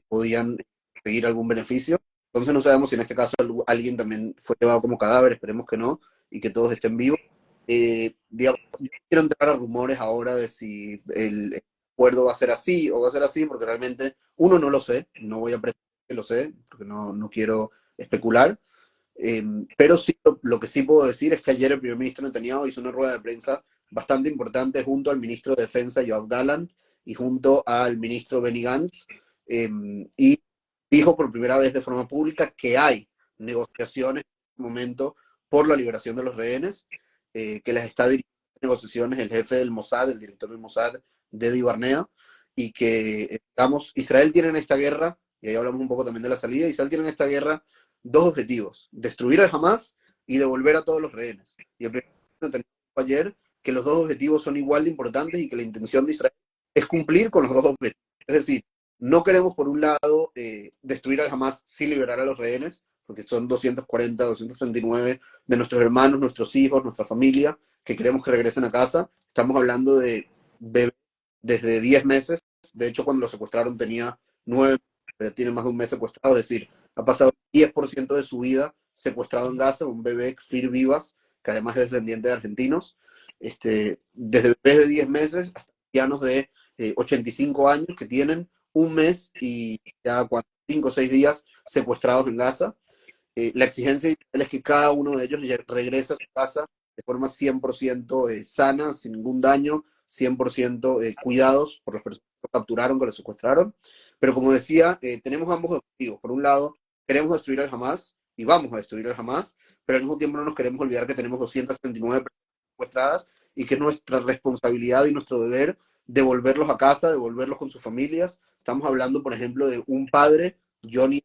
Speaker 2: podían conseguir algún beneficio. Entonces no sabemos si en este caso alguien también fue llevado como cadáver, esperemos que no, y que todos estén vivos. Digamos, yo quiero entrar a rumores ahora de si el acuerdo va a ser así o va a ser así, porque realmente uno no lo sé, no voy a pretender que lo sé, porque no quiero especular, pero sí, lo que sí puedo decir es que ayer el primer ministro Netanyahu hizo una rueda de prensa bastante importante junto al ministro de Defensa Yoav Gallant y junto al ministro Benny Gantz, y dijo por primera vez de forma pública que hay negociaciones en este momento por la liberación de los rehenes, que las está dirigiendo negociaciones el jefe del Mossad, el director del Mossad, Dedi Barnea, y que, digamos, Israel tiene en esta guerra, y ahí hablamos un poco también de la salida, Israel tiene en esta guerra 2 objetivos: destruir al Hamas y devolver a todos los rehenes. Y el primer ministro dijo ayer que los 2 objetivos son igual de importantes y que la intención de Israel es cumplir con los 2 objetivos. Es decir, no queremos por un lado destruir al Hamas sin liberar a los rehenes, porque son 240, 239 de nuestros hermanos, nuestros hijos, nuestra familia, que queremos que regresen a casa. Estamos hablando de bebés desde 10 meses. De hecho, cuando lo secuestraron tenía 9 meses, pero tiene más de un mes secuestrado. Es decir, ha pasado el 10% de su vida secuestrado en Gaza, un bebé, Kfir Vivas, que además es descendiente de argentinos. Desde bebés de 10 meses hasta ancianos de 85 años que tienen un mes y ya 5 o 6 días secuestrados en Gaza. la exigencia es que cada uno de ellos regrese a su casa de forma 100% sana, sin ningún daño, 100% cuidados por las personas que lo capturaron, que lo secuestraron. Pero como decía, tenemos ambos objetivos. Por un lado, queremos destruir al Hamas y vamos a destruir al Hamas, pero al mismo tiempo no nos queremos olvidar que tenemos 239 personas secuestradas y que es nuestra responsabilidad y nuestro deber devolverlos a casa, devolverlos con sus familias. Estamos hablando, por ejemplo, de un padre, Johnny,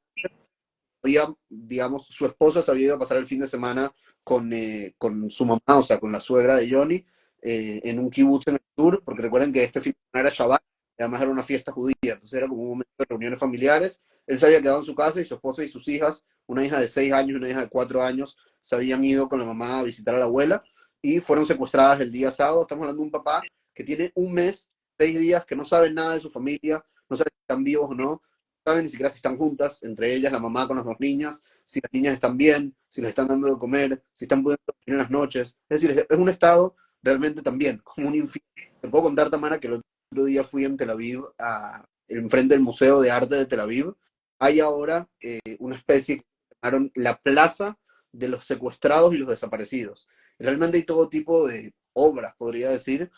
Speaker 2: había, digamos, su esposa se había ido a pasar el fin de semana con su mamá, o sea, con la suegra de Johnny, en un kibutz en el sur, porque recuerden que este fin de semana era Shabbat, y además era una fiesta judía, entonces era como un momento de reuniones familiares. Él se había quedado en su casa y su esposa y sus hijas, una hija de 6 años y una hija de 4 años, se habían ido con la mamá a visitar a la abuela y fueron secuestradas el día sábado. Estamos hablando de un papá que tiene un mes, 6 días, que no sabe nada de su familia, no sabe si están vivos o no, saben ni siquiera si están juntas, entre ellas la mamá con las 2 niñas, si las niñas están bien, si les están dando de comer, si están pudiendo dormir en las noches. Es decir, es un estado realmente también como un infierno. Te puedo contar, Tamara, que el otro día fui en Tel Aviv, enfrente del Museo de Arte de Tel Aviv. Hay ahora una especie que llamaron la Plaza de los Secuestrados y los Desaparecidos. Realmente hay todo tipo de obras, podría decir,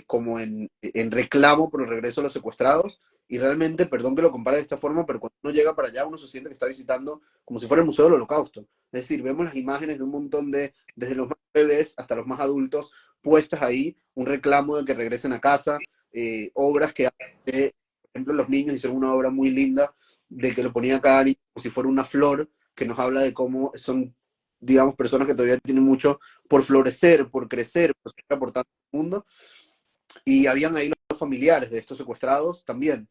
Speaker 2: como en reclamo por el regreso de los secuestrados. Y realmente, perdón que lo compare de esta forma, pero cuando uno llega para allá, uno se siente que está visitando como si fuera el Museo del Holocausto. Es decir, vemos las imágenes de un montón de, desde los más bebés hasta los más adultos, puestas ahí, un reclamo de que regresen a casa, obras que, por ejemplo, los niños hicieron una obra muy linda de que lo ponía cada niño como si fuera una flor, que nos habla de cómo son, digamos, personas que todavía tienen mucho por florecer, por crecer, por seguir aportando al mundo. Y habían ahí los familiares de estos secuestrados también,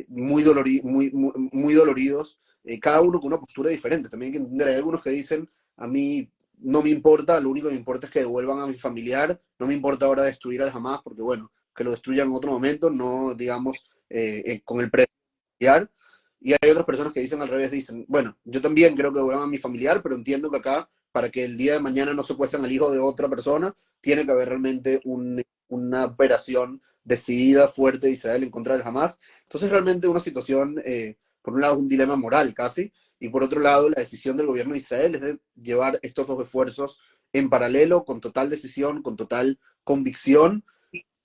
Speaker 2: muy doloridos, cada uno con una postura diferente. También hay que entender, hay algunos que dicen, a mí no me importa, lo único que me importa es que devuelvan a mi familiar, no me importa ahora destruir al Hamas, porque bueno, que lo destruyan en otro momento, no digamos con el familiar. Y hay otras personas que dicen al revés, dicen, bueno, yo también creo que devuelvan a mi familiar, pero entiendo que acá, para que el día de mañana no secuestren al hijo de otra persona, tiene que haber realmente una operación decidida, fuerte de Israel en contra del Hamas. Entonces realmente una situación, por un lado, un dilema moral casi, y por otro lado, la decisión del gobierno de Israel es de llevar estos dos esfuerzos en paralelo, con total decisión, con total convicción,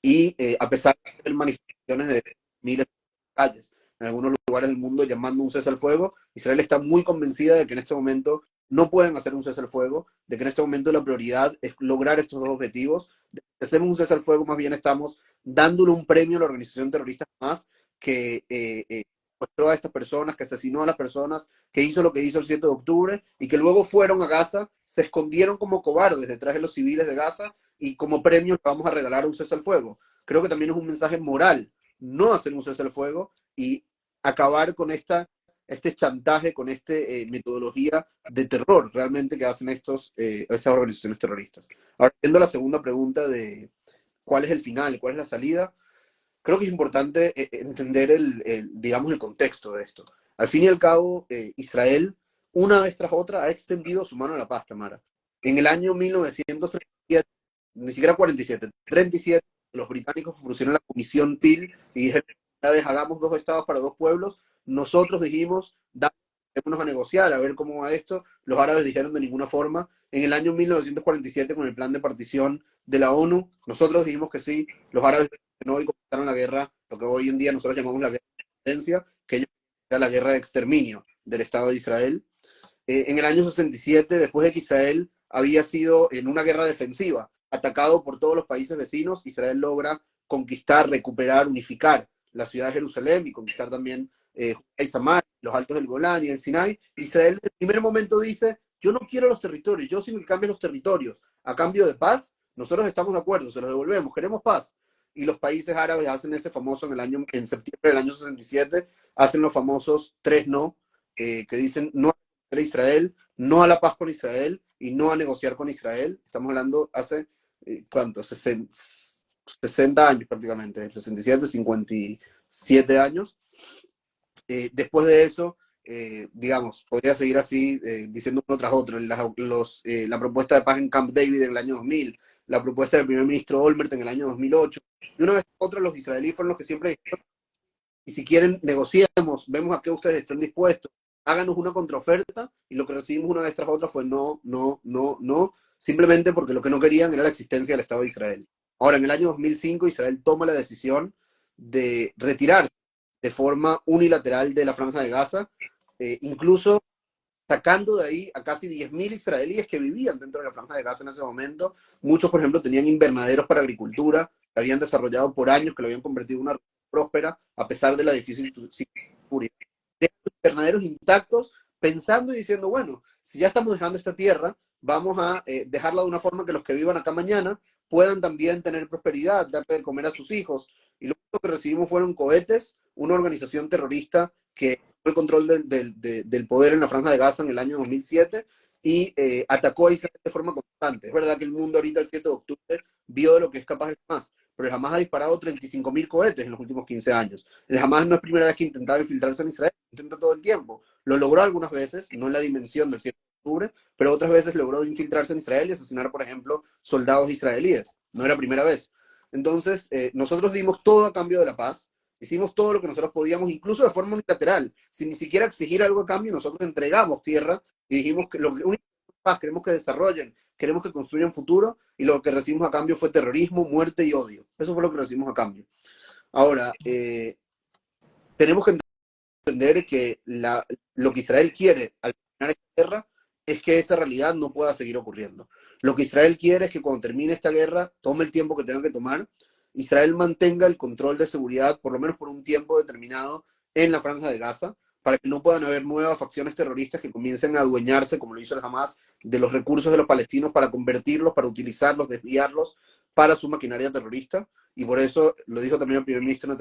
Speaker 2: y a pesar de manifestaciones de miles de calles en algunos lugares del mundo llamando un cese al fuego, Israel está muy convencida de que en este momento no pueden hacer un cese al fuego, de que en este momento la prioridad es lograr estos dos objetivos. De que hacemos un cese al fuego, más bien estamos dándole un premio a la organización terrorista más que secuestró a estas personas, que asesinó a las personas, que hizo lo que hizo el 7 de octubre y que luego fueron a Gaza, se escondieron como cobardes detrás de los civiles de Gaza y como premio le vamos a regalar un cese al fuego. Creo que también es un mensaje moral no hacer un cese al fuego y acabar con este chantaje, con esta metodología de terror realmente que hacen estas organizaciones terroristas. Ahora, viendo la segunda pregunta de cuál es el final, cuál es la salida, creo que es importante entender digamos, el contexto de esto. Al fin y al cabo, Israel, una vez tras otra, ha extendido su mano a la paz, Tamara. En el año 1937, ni siquiera 47, 37, los británicos propusieron la Comisión Peel y dijeron, una vez hagamos 2 estados para 2 pueblos. Nosotros dijimos, démonos a negociar, a ver cómo va esto. Los árabes dijeron de ninguna forma. En el año 1947, con el plan de partición de la ONU, nosotros dijimos que sí, los árabes no y comenzaron la guerra, lo que hoy en día nosotros llamamos la guerra de independencia, que ellos era la guerra de exterminio del Estado de Israel. En el año 67, después de que Israel había sido en una guerra defensiva, atacado por todos los países vecinos, Israel logra conquistar, recuperar, unificar la ciudad de Jerusalén y conquistar también Samar, los altos del Golán y el Sinai. Israel desde el primer momento dice, yo no quiero los territorios, yo sí me cambio los territorios a cambio de paz, nosotros estamos de acuerdo, se los devolvemos, queremos paz. Y los países árabes hacen ese famoso en septiembre del año 67, hacen los famosos 3 no, que dicen no a Israel, no a la paz con Israel y no a negociar con Israel. Estamos hablando hace, ¿cuánto? 60 años prácticamente, 67, 57 años. Después de eso, digamos, podría seguir así, diciendo uno tras otro, la propuesta de paz en Camp David en el año 2000, la propuesta del primer ministro Olmert en el año 2008, y una vez otros los israelíes fueron los que siempre dijeron, y si quieren negociemos, vemos a qué ustedes están dispuestos, háganos una contraoferta, y lo que recibimos una vez tras otra fue no, no, no, no, simplemente porque lo que no querían era la existencia del Estado de Israel. Ahora, en el año 2005, Israel toma la decisión de retirarse de forma unilateral de la Franja de Gaza, incluso sacando de ahí a casi 10.000 israelíes que vivían dentro de la Franja de Gaza en ese momento. Muchos, por ejemplo, tenían invernaderos para agricultura, que habían desarrollado por años, que lo habían convertido en una región próspera, a pesar de la difícil seguridad. De invernaderos intactos, pensando y diciendo, bueno, si ya estamos dejando esta tierra, vamos a dejarla de una forma que los que vivan acá mañana puedan también tener prosperidad, darle de comer a sus hijos. Y lo único que recibimos fueron cohetes, una organización terrorista que el control del poder en la Franja de Gaza en el año 2007 y atacó a Israel de forma constante. Es verdad que el mundo ahorita, el 7 de octubre, vio de lo que es capaz el Hamas, pero el Hamas ha disparado 35.000 cohetes en los últimos 15 años. El Hamas no es primera vez que intentaba infiltrarse en Israel, intenta todo el tiempo. Lo logró algunas veces, no en la dimensión del 7 de octubre, pero otras veces logró infiltrarse en Israel y asesinar, por ejemplo, soldados israelíes. No era primera vez. Entonces, nosotros dimos todo a cambio de la paz. Hicimos todo lo que nosotros podíamos, incluso de forma unilateral, sin ni siquiera exigir algo a cambio. Nosotros entregamos tierra y dijimos que lo único que paz queremos que desarrollen, queremos que construyan futuro, y lo que recibimos a cambio fue terrorismo, muerte y odio. Eso fue lo que recibimos a cambio. Ahora, tenemos que entender que lo que Israel quiere al terminar esta guerra es que esa realidad no pueda seguir ocurriendo. Lo que Israel quiere es que cuando termine esta guerra, tome el tiempo que tenga que tomar, Israel mantenga el control de seguridad, por lo menos por un tiempo determinado, en la Franja de Gaza, para que no puedan haber nuevas facciones terroristas que comiencen a adueñarse, como lo hizo el Hamas, de los recursos de los palestinos para convertirlos, para utilizarlos, desviarlos para su maquinaria terrorista. Y por eso, lo dijo también el primer ministro,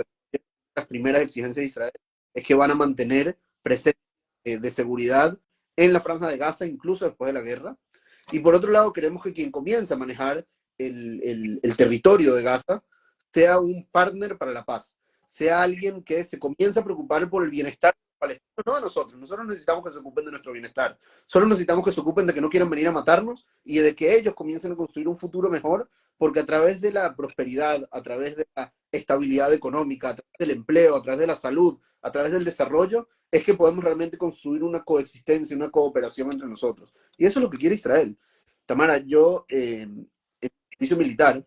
Speaker 2: las primeras exigencias de Israel es que van a mantener presencia de seguridad en la Franja de Gaza, incluso después de la guerra. Y por otro lado, queremos que quien comience a manejar el territorio de Gaza sea un partner para la paz, sea alguien que se comience a preocupar por el bienestar palestinos, no de nosotros. Nosotros necesitamos que se ocupen de nuestro bienestar. Solo necesitamos que se ocupen de que no quieran venir a matarnos y de que ellos comiencen a construir un futuro mejor, porque a través de la prosperidad, a través de la estabilidad económica, a través del empleo, a través de la salud, a través del desarrollo, es que podemos realmente construir una coexistencia, una cooperación entre nosotros. Y eso es lo que quiere Israel. Tamara, yo, en servicio militar,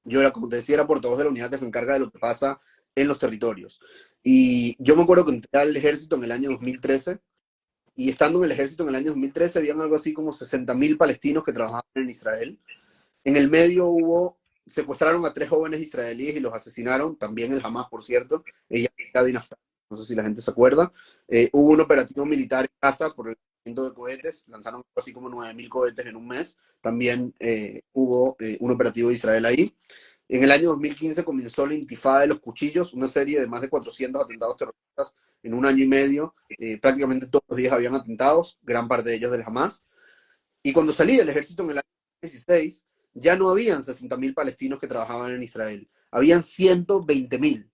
Speaker 2: yo era, como te decía, era portavoz de la unidad que se encarga de lo que pasa en los territorios. Y yo me acuerdo que entré al ejército en el año 2013, y estando en el ejército en el año 2013, habían algo así como 60.000 palestinos que trabajaban en Israel. En el medio secuestraron a 3 jóvenes israelíes y los asesinaron, también el Hamas, por cierto, ella no sé si la gente se acuerda. Hubo un operativo militar en Gaza por el lanzamiento de cohetes, lanzaron algo así como 9.000 cohetes en un mes, también hubo un operativo de Israel ahí. En el año 2015 comenzó la intifada de los cuchillos, una serie de más de 400 atentados terroristas en un año y medio. Prácticamente todos los días habían atentados, gran parte de ellos del Hamas. Y cuando salí del ejército en el año 2016, ya no habían 60.000 palestinos que trabajaban en Israel, habían 120.000.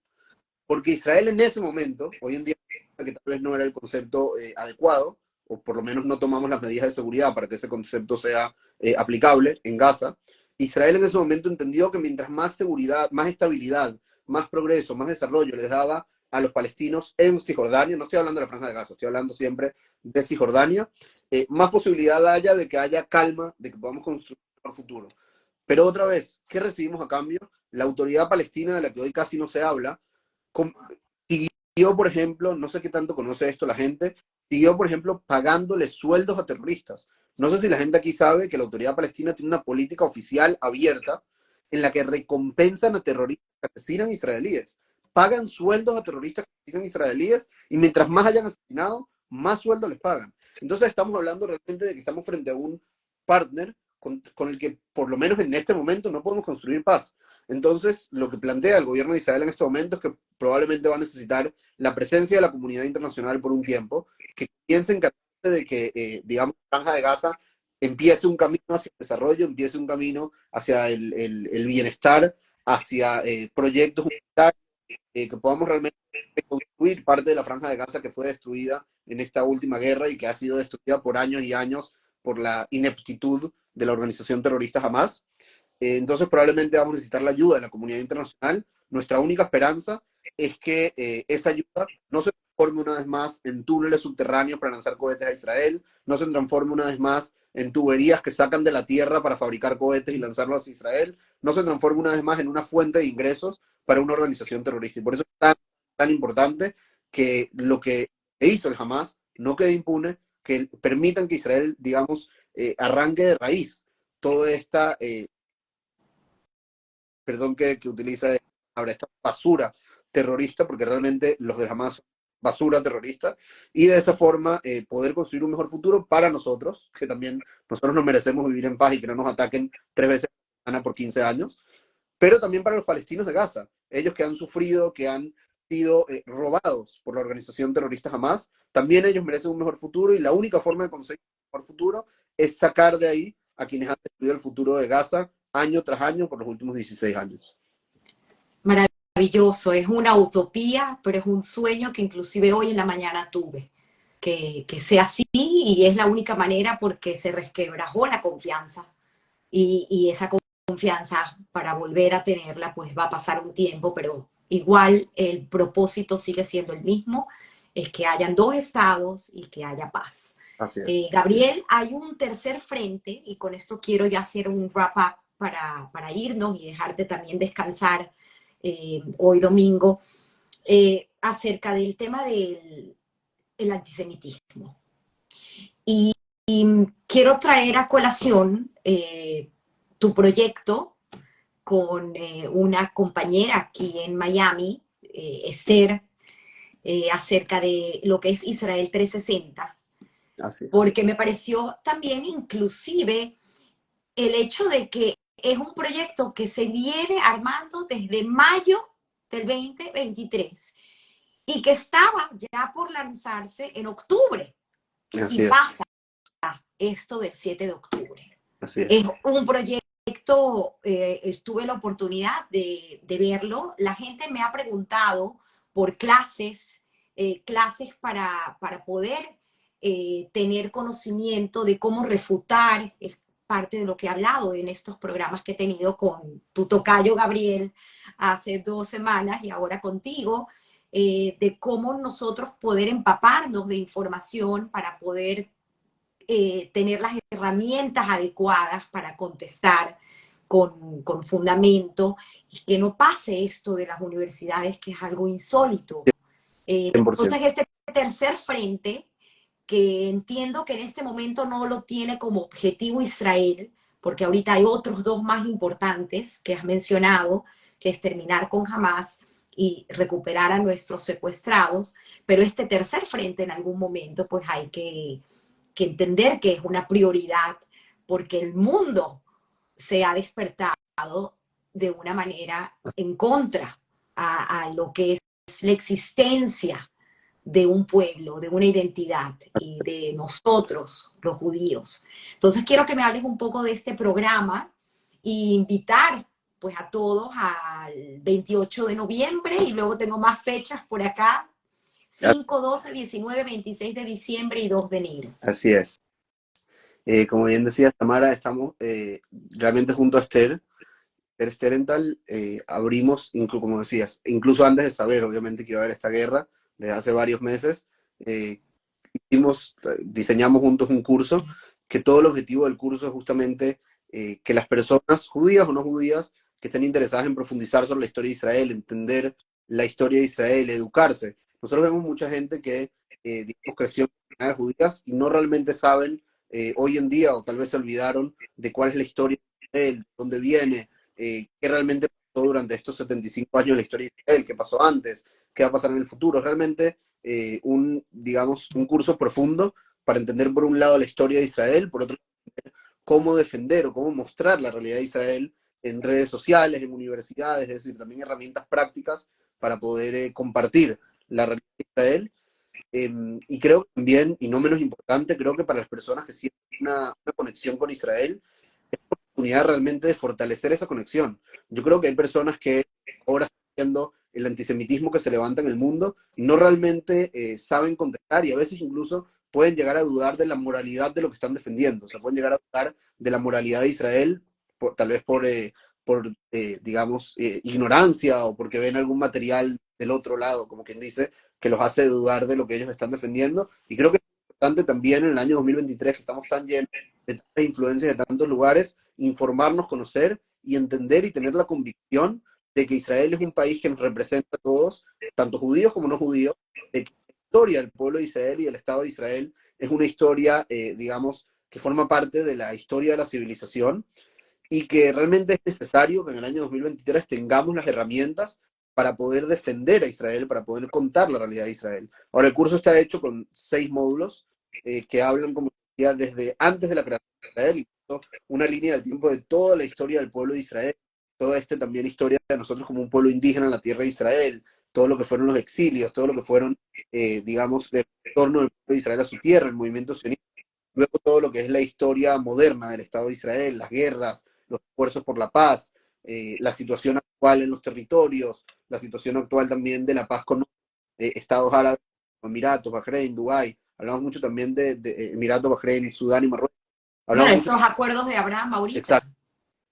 Speaker 2: Porque Israel en ese momento, hoy en día, que tal vez no era el concepto adecuado, o por lo menos no tomamos las medidas de seguridad para que ese concepto sea aplicable en Gaza, Israel en ese momento entendió que mientras más seguridad, más estabilidad, más progreso, más desarrollo les daba a los palestinos en Cisjordania, no estoy hablando de la Franja de Gaza, estoy hablando siempre de Cisjordania, más posibilidad haya de que haya calma, de que podamos construir un futuro. Pero otra vez, ¿qué recibimos a cambio? La autoridad palestina, de la que hoy casi no se habla, siguió, por ejemplo, no sé qué tanto conoce esto la gente, siguió, por ejemplo, pagándole sueldos a terroristas. No sé si la gente aquí sabe que la autoridad palestina tiene una política oficial abierta en la que recompensan a terroristas que asesinan israelíes. Pagan sueldos a terroristas que asesinan israelíes, y mientras más hayan asesinado, más sueldo les pagan. Entonces estamos hablando realmente de que estamos frente a un partner con el que, por lo menos en este momento, no podemos construir paz. Entonces, lo que plantea el gobierno de Israel en este momento es que probablemente va a necesitar la presencia de la comunidad internacional por un tiempo, que piensen de que, digamos, la Franja de Gaza empiece un camino hacia el desarrollo, empiece un camino hacia el bienestar, hacia proyectos humanitarios, que podamos realmente reconstruir parte de la Franja de Gaza que fue destruida en esta última guerra y que ha sido destruida por años y años por la ineptitud de la organización terrorista Hamas. Entonces probablemente vamos a necesitar la ayuda de la comunidad internacional. Nuestra única esperanza es que esa ayuda no se transforme una vez más en túneles subterráneos para lanzar cohetes a Israel, no se transforme una vez más en tuberías que sacan de la tierra para fabricar cohetes y lanzarlos a Israel, no se transforme una vez más en una fuente de ingresos para una organización terrorista. Y por eso es tan importante que lo que hizo el Hamas no quede impune, que permitan que Israel, digamos, arranque de raíz toda esta, perdón que utiliza ahora, esta basura terrorista, porque realmente los de Hamas son basura terrorista, y de esa forma poder construir un mejor futuro para nosotros, que también nosotros nos merecemos vivir en paz y que no nos ataquen 3 veces a la semana por 15 años, pero también para los palestinos de Gaza, ellos que han sufrido, que han sido robados por la organización terrorista Hamas, también ellos merecen un mejor futuro y la única forma de conseguir un mejor futuro es sacar de ahí a quienes han destruido el futuro de Gaza año tras año por los últimos 16 años.
Speaker 1: Maravilloso, es una utopía, pero es un sueño que inclusive hoy en la mañana tuve, que sea así y es la única manera porque se resquebrajó la confianza y esa confianza para volver a tenerla pues va a pasar un tiempo, pero igual el propósito sigue siendo el mismo, es que hayan dos estados y que haya paz.
Speaker 2: Así es.
Speaker 1: Gabriel, hay un tercer frente y con esto quiero ya hacer un wrap up para irnos y dejarte también descansar hoy domingo, acerca del tema del el antisemitismo. Y quiero traer a colación tu proyecto con una compañera aquí en Miami, Esther, acerca de lo que es Israel 360,
Speaker 2: Así es.
Speaker 1: porque me pareció también inclusive el hecho de que es un proyecto que se viene armando desde mayo del 2023 y que estaba ya por lanzarse en octubre y
Speaker 2: Así es.
Speaker 1: pasa esto del 7 de octubre.
Speaker 2: Así
Speaker 1: Es
Speaker 2: es.
Speaker 1: un proyecto, tuve la oportunidad de verlo, la gente me ha preguntado por clases para poder tener conocimiento de cómo refutar, es parte de lo que he hablado en estos programas que he tenido con tu tocayo Gabriel hace 2 semanas y ahora contigo, de cómo nosotros poder empaparnos de información para poder tener las herramientas adecuadas para contestar con fundamento y que no pase esto de las universidades, que es algo insólito.
Speaker 2: 100%.
Speaker 1: Entonces, este tercer frente, que entiendo que en este momento no lo tiene como objetivo Israel, porque ahorita hay otros dos más importantes que has mencionado, que es terminar con Hamas y recuperar a nuestros secuestrados, pero este tercer frente en algún momento pues hay que entender que es una prioridad porque el mundo se ha despertado de una manera en contra a lo que es la existencia de un pueblo, de una identidad y de nosotros, los judíos. Entonces quiero que me hables un poco de este programa e invitar pues a todos al 28 de noviembre y luego tengo más fechas por acá, 5, 12, 19, 26 de diciembre y 2 de enero.
Speaker 2: Así es. Como bien decía Tamara, estamos realmente junto a Esther. Sterental, abrimos, como decías, incluso antes de saber, obviamente, que iba a haber esta guerra, desde hace varios meses, diseñamos juntos un curso, que todo el objetivo del curso es justamente que las personas, judías o no judías, que estén interesadas en profundizar sobre la historia de Israel, entender la historia de Israel, educarse. Nosotros vemos mucha gente que, digamos, creció en comunidades judías y no realmente saben hoy en día, o tal vez se olvidaron de cuál es la historia de Israel, de dónde viene, qué realmente pasó durante estos 75 años de la historia de Israel, qué pasó antes, qué va a pasar en el futuro. Realmente digamos, un curso profundo para entender por un lado la historia de Israel, por otro lado cómo defender o cómo mostrar la realidad de Israel en redes sociales, en universidades, es decir, también herramientas prácticas para poder compartir la realidad de Israel. Y creo también, y no menos importante, creo que para las personas que sienten una conexión con Israel, oportunidad realmente de fortalecer esa conexión. Yo creo que hay personas que ahora están viendo el antisemitismo que se levanta en el mundo y no realmente saben contestar y a veces incluso pueden llegar a dudar de la moralidad de lo que están defendiendo. O sea, pueden llegar a dudar de la moralidad de Israel, tal vez digamos, ignorancia o porque ven algún material del otro lado, como quien dice, que los hace dudar de lo que ellos están defendiendo. Y creo que es importante también en el año 2023, que estamos tan llenos de tantas influencias de tantos lugares, informarnos, conocer y entender y tener la convicción de que Israel es un país que nos representa a todos, tanto judíos como no judíos, de que la historia del pueblo de Israel y del Estado de Israel es una historia, digamos, que forma parte de la historia de la civilización y que realmente es necesario que en el año 2023 tengamos las herramientas para poder defender a Israel, para poder contar la realidad de Israel. Ahora, el curso está hecho con 6 módulos que hablan, como decía, desde antes de la creación de Israel, y una línea del tiempo de toda la historia del pueblo de Israel, toda también historia de nosotros como un pueblo indígena en la tierra de Israel, todo lo que fueron los exilios, todo lo que fueron, digamos, el retorno del pueblo de Israel a su tierra, el movimiento sionista, luego todo lo que es la historia moderna del Estado de Israel, las guerras, los esfuerzos por la paz, la situación actual en los territorios, la situación actual también de la paz con estados árabes, Emiratos, Bahrein, Dubái. Hablamos mucho también de Emiratos, Bahrein, Sudán y Marruecos.
Speaker 1: Bueno,
Speaker 2: Hablamos mucho,
Speaker 1: estos acuerdos de Abraham
Speaker 2: exacto,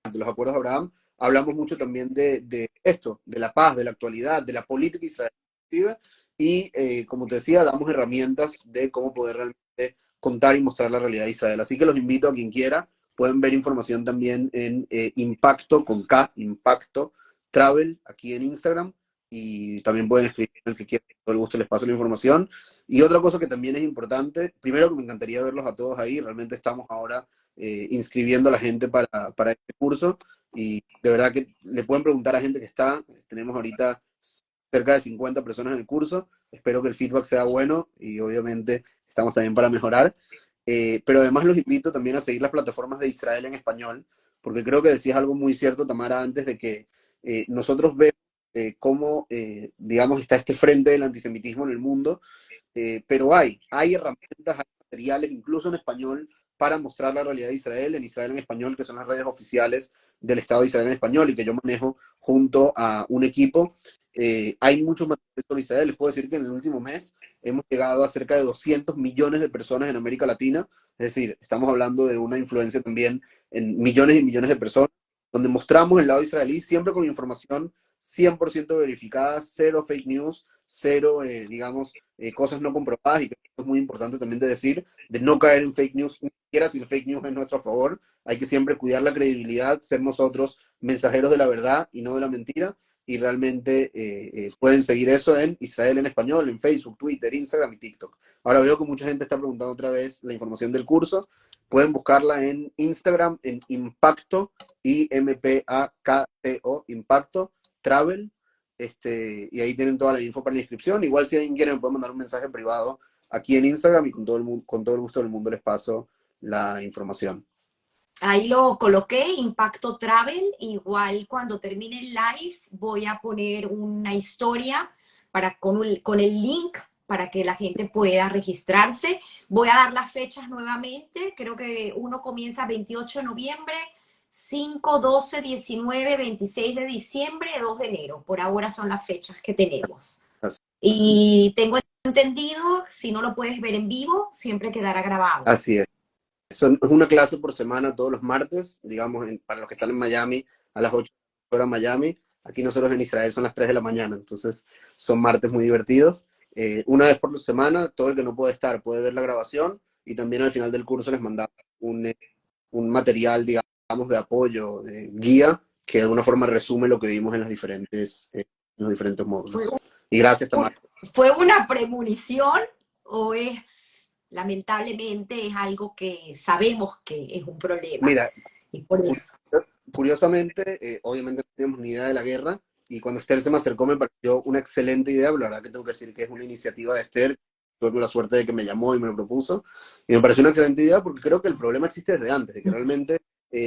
Speaker 1: ahorita.
Speaker 2: de los acuerdos de Abraham. Hablamos mucho también de esto, de la paz, de la actualidad, de la política israelí. Y como te decía, damos herramientas de cómo poder realmente contar y mostrar la realidad de Israel. Así que los invito a quien quiera. Pueden ver información también en Impacto, con K, Impacto Travel, aquí en Instagram. Y también pueden escribir el que quieran, con todo el gusto les paso la información. Y otra cosa que también es importante, primero que me encantaría verlos a todos ahí, realmente estamos ahora inscribiendo a la gente para este curso y de verdad que le pueden preguntar a gente que está, tenemos ahorita cerca de 50 personas en el curso, espero que el feedback sea bueno y obviamente estamos también para mejorar, pero además los invito también a seguir las plataformas de Israel en español, porque creo que decías algo muy cierto, Tamara, antes de que nosotros vemos cómo, digamos, está este frente del antisemitismo en el mundo, pero hay herramientas, hay materiales, incluso en español, para mostrar la realidad de Israel en español, que son las redes oficiales del Estado de Israel en español y que yo manejo junto a un equipo. Hay muchos materiales sobre Israel. Les puedo decir que en el último mes hemos llegado a cerca de 200 millones de personas en América Latina. Es decir, estamos hablando de una influencia también en millones y millones de personas, donde mostramos el lado israelí siempre con información 100% verificada, cero fake news, cero, digamos, cosas no comprobadas, y creo que es muy importante también de decir, de no caer en fake news, ni siquiera si el fake news es a nuestro favor, hay que siempre cuidar la credibilidad, ser nosotros mensajeros de la verdad y no de la mentira, y realmente pueden seguir eso en Israel en español, en Facebook, Twitter, Instagram y TikTok. Ahora veo que mucha gente está preguntando otra vez la información del curso, pueden buscarla en Instagram, en Impacto, IMPAKTO, Impacto, Travel, y ahí tienen toda la info para la inscripción. Igual si alguien quiere me puede mandar un mensaje privado aquí en Instagram y con todo el gusto del mundo les paso la información.
Speaker 1: Ahí lo coloqué, Impacto Travel. Igual cuando termine el live voy a poner una historia con el link para que la gente pueda registrarse. Voy a dar las fechas nuevamente. Creo que uno comienza 28 de noviembre, 5, 12, 19, 26 de diciembre, 2 de enero. Por ahora son las fechas que tenemos.
Speaker 2: Así,
Speaker 1: Y tengo entendido, si no lo puedes ver en vivo, siempre quedará grabado.
Speaker 2: así es. Es una clase por semana todos los martes, digamos, para los que están en Miami, a las 8 horas Miami. Aquí nosotros en Israel son las 3 de la mañana, entonces son martes muy divertidos. Una vez por semana, todo el que no puede estar puede ver la grabación y también al final del curso les mandamos un material, digamos, de apoyo, de guía, que de alguna forma resume lo que vimos en los diferentes
Speaker 1: Fue,
Speaker 2: módulos. Y gracias, Tamara.
Speaker 1: ¿Fue una premonición o es, lamentablemente, es algo que sabemos que es un problema?
Speaker 2: Mira,
Speaker 1: Y por eso.
Speaker 2: curiosamente, obviamente no teníamos ni idea de la guerra, y cuando Esther se me acercó me pareció una excelente idea, pero la verdad que tengo que decir que es una iniciativa de Esther, tuve la suerte de que me llamó y me lo propuso, y me pareció una excelente idea porque creo que el problema existe desde antes, de que realmente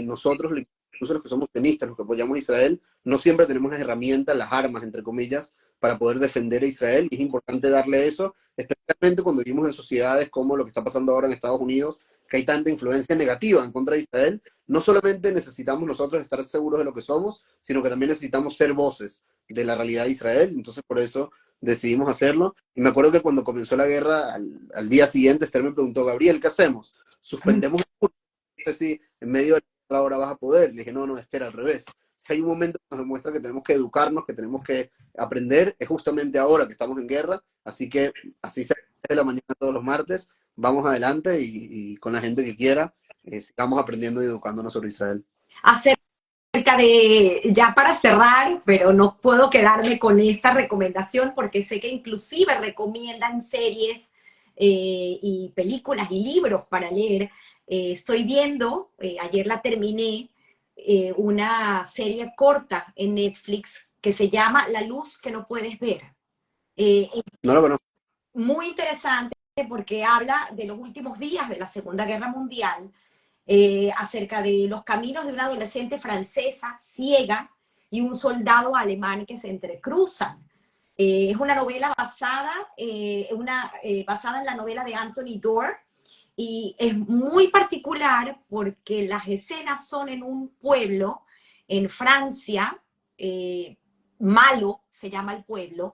Speaker 2: nosotros, incluso los que somos tenistas, los que apoyamos a Israel, no siempre tenemos las herramientas, las armas, entre comillas, para poder defender a Israel, y es importante darle eso, especialmente cuando vivimos en sociedades como lo que está pasando ahora en Estados Unidos, que hay tanta influencia negativa en contra de Israel. No solamente necesitamos nosotros estar seguros de lo que somos, sino que también necesitamos ser voces de la realidad de Israel. Entonces, por eso decidimos hacerlo. Y me acuerdo que cuando comenzó la guerra, al día siguiente, Esther me preguntó, Gabriel, ¿qué hacemos? ¿Suspendemos el curso? No sé si en medio de la guerra ahora vas a poder. Le dije, no, no, Esther, al revés. si hay un momento que nos demuestra que tenemos que educarnos, que tenemos que aprender, es justamente ahora que estamos en guerra, así que así sea de la mañana todos los martes, vamos adelante y con la gente que quiera, sigamos aprendiendo y educándonos sobre Israel.
Speaker 1: Acerca de, ya para cerrar, pero no puedo quedarme con esta recomendación porque sé que inclusive recomiendan series y películas y libros para leer. Estoy viendo, ayer la terminé, una serie corta en Netflix que se llama La luz que no puedes ver. Es
Speaker 2: No lo conozco.
Speaker 1: muy interesante porque habla de los últimos días de la Segunda Guerra Mundial, acerca de los caminos de una adolescente francesa ciega y un soldado alemán que se entrecruzan. Es una novela basada en la novela de Anthony Doerr y es muy particular porque las escenas son en un pueblo en Francia, Malo se llama el pueblo,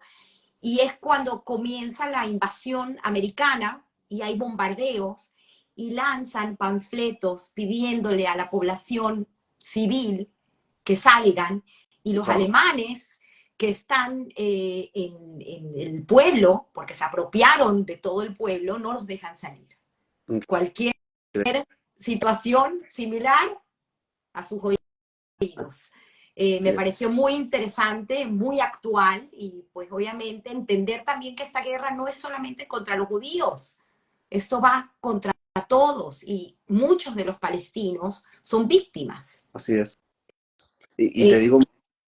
Speaker 1: y es cuando comienza la invasión americana y hay bombardeos y lanzan panfletos pidiéndole a la población civil que salgan y los
Speaker 2: Wow.
Speaker 1: alemanes que están en el pueblo, porque se apropiaron de todo el pueblo, no los dejan salir. Cualquier situación similar a sus oídos. Me
Speaker 2: Así es.
Speaker 1: pareció muy interesante, muy actual y pues obviamente entender también que esta guerra no es solamente contra los judíos, esto va contra todos y muchos de los palestinos son víctimas.
Speaker 2: Así es. Y
Speaker 1: Eh,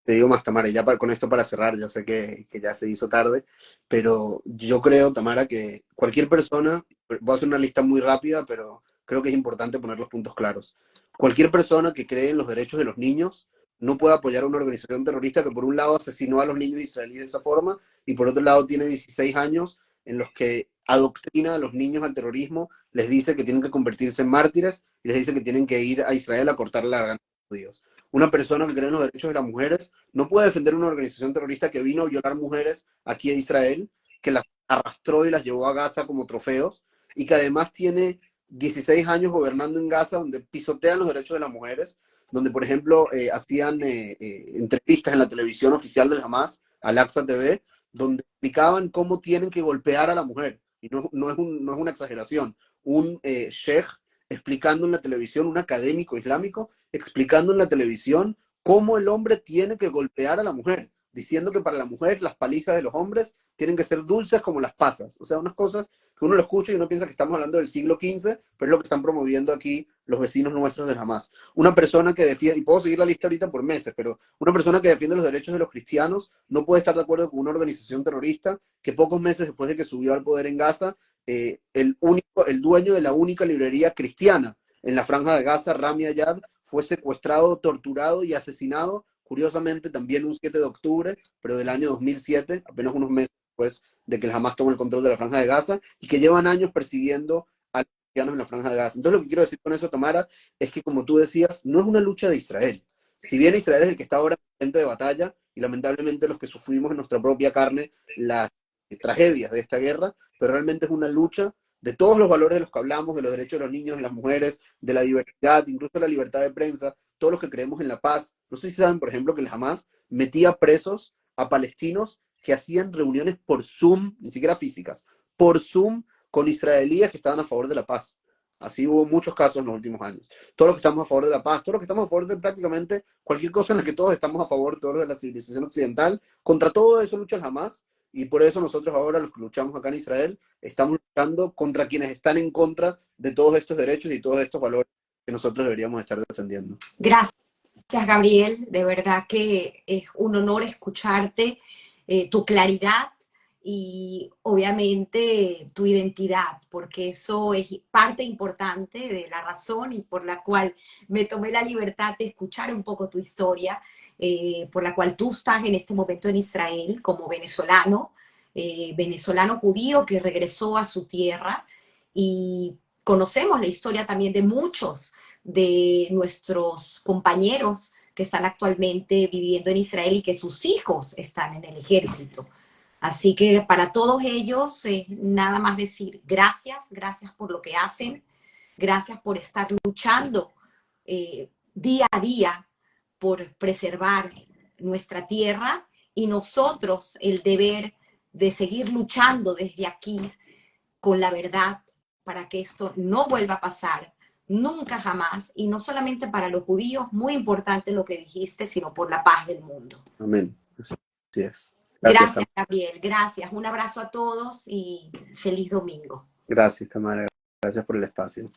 Speaker 2: te digo más, Tamara, y ya con esto para cerrar, yo sé que ya se hizo tarde, pero yo creo, Tamara, que cualquier persona, voy a hacer una lista muy rápida, pero creo que es importante poner los puntos claros. Cualquier persona que cree en los derechos de los niños no puede apoyar a una organización terrorista que por un lado asesinó a los niños israelíes de esa forma y por otro lado tiene 16 años en los que adoctrina a los niños al terrorismo, les dice que tienen que convertirse en mártires y les dice que tienen que ir a Israel a cortar la garganta a los judíos. Una persona que cree en los derechos de las mujeres no puede defender una organización terrorista que vino a violar mujeres aquí a Israel, que las arrastró y las llevó a Gaza como trofeos, y que además tiene 16 años gobernando en Gaza, donde pisotean los derechos de las mujeres, donde, por ejemplo, hacían entrevistas en la televisión oficial del Hamas, Al-Aqsa TV, donde explicaban cómo tienen que golpear a la mujer. Y no es una exageración. Un sheikh explicando en la televisión, un académico islámico, explicando en la televisión cómo el hombre tiene que golpear a la mujer, diciendo que para la mujer las palizas de los hombres tienen que ser dulces como las pasas. O sea, unas cosas que uno lo escucha y uno piensa que estamos hablando del siglo XV, pero es lo que están promoviendo aquí los vecinos nuestros del Hamas. Una persona que defiende, y puedo seguir la lista ahorita por meses, pero una persona que defiende los derechos de los cristianos no puede estar de acuerdo con una organización terrorista que pocos meses después de que subió al poder en Gaza, el dueño de la única librería cristiana en la franja de Gaza, Rami Ayad, fue secuestrado, torturado y asesinado, curiosamente también un 7 de octubre, pero del año 2007, apenas unos meses después de que el Hamas tomó el control de la franja de Gaza, y que llevan años persiguiendo a los cristianos en la franja de Gaza. Entonces lo que quiero decir con eso, Tamara, es que como tú decías, no es una lucha de Israel. Si bien Israel es el que está ahora en frente de batalla, y lamentablemente los que sufrimos en nuestra propia carne las tragedias de esta guerra, pero realmente es una lucha de todos los valores de los que hablamos, de los derechos de los niños, de las mujeres, de la diversidad, incluso de la libertad de prensa, todos los que creemos en la paz. No sé si saben, por ejemplo, que el Hamas metía presos a palestinos que hacían reuniones por Zoom, ni siquiera físicas, por Zoom con israelíes que estaban a favor de la paz. Así hubo muchos casos en los últimos años. Todos los que estamos a favor de la paz, todos los que estamos a favor de prácticamente cualquier cosa en la que todos estamos a favor, todos los de la civilización occidental, contra todo eso lucha el Hamas, y por eso nosotros ahora, los que luchamos acá en Israel, estamos luchando contra quienes están en contra de todos estos derechos y todos estos valores que nosotros deberíamos estar defendiendo.
Speaker 1: Gracias, Gabriel, de verdad que es un honor escucharte, tu claridad y obviamente tu identidad, porque eso es parte importante de la razón y por la cual me tomé la libertad de escuchar un poco tu historia, por la cual tú estás en este momento en Israel como venezolano, venezolano judío que regresó a su tierra y conocemos la historia también de muchos de nuestros compañeros que están actualmente viviendo en Israel y que sus hijos están en el ejército. Así que para todos ellos, nada más decir gracias, gracias por lo que hacen, gracias por estar luchando día a día por preservar nuestra tierra y nosotros el deber de seguir luchando desde aquí con la verdad para que esto no vuelva a pasar nunca jamás, y no solamente para los judíos, muy importante lo que dijiste, sino por la paz del mundo.
Speaker 2: Amén. Así es. Gracias,
Speaker 1: Gracias,
Speaker 2: Tamara.
Speaker 1: Gabriel, gracias. Un abrazo a todos y feliz domingo.
Speaker 2: Gracias, Tamara. Gracias por el espacio.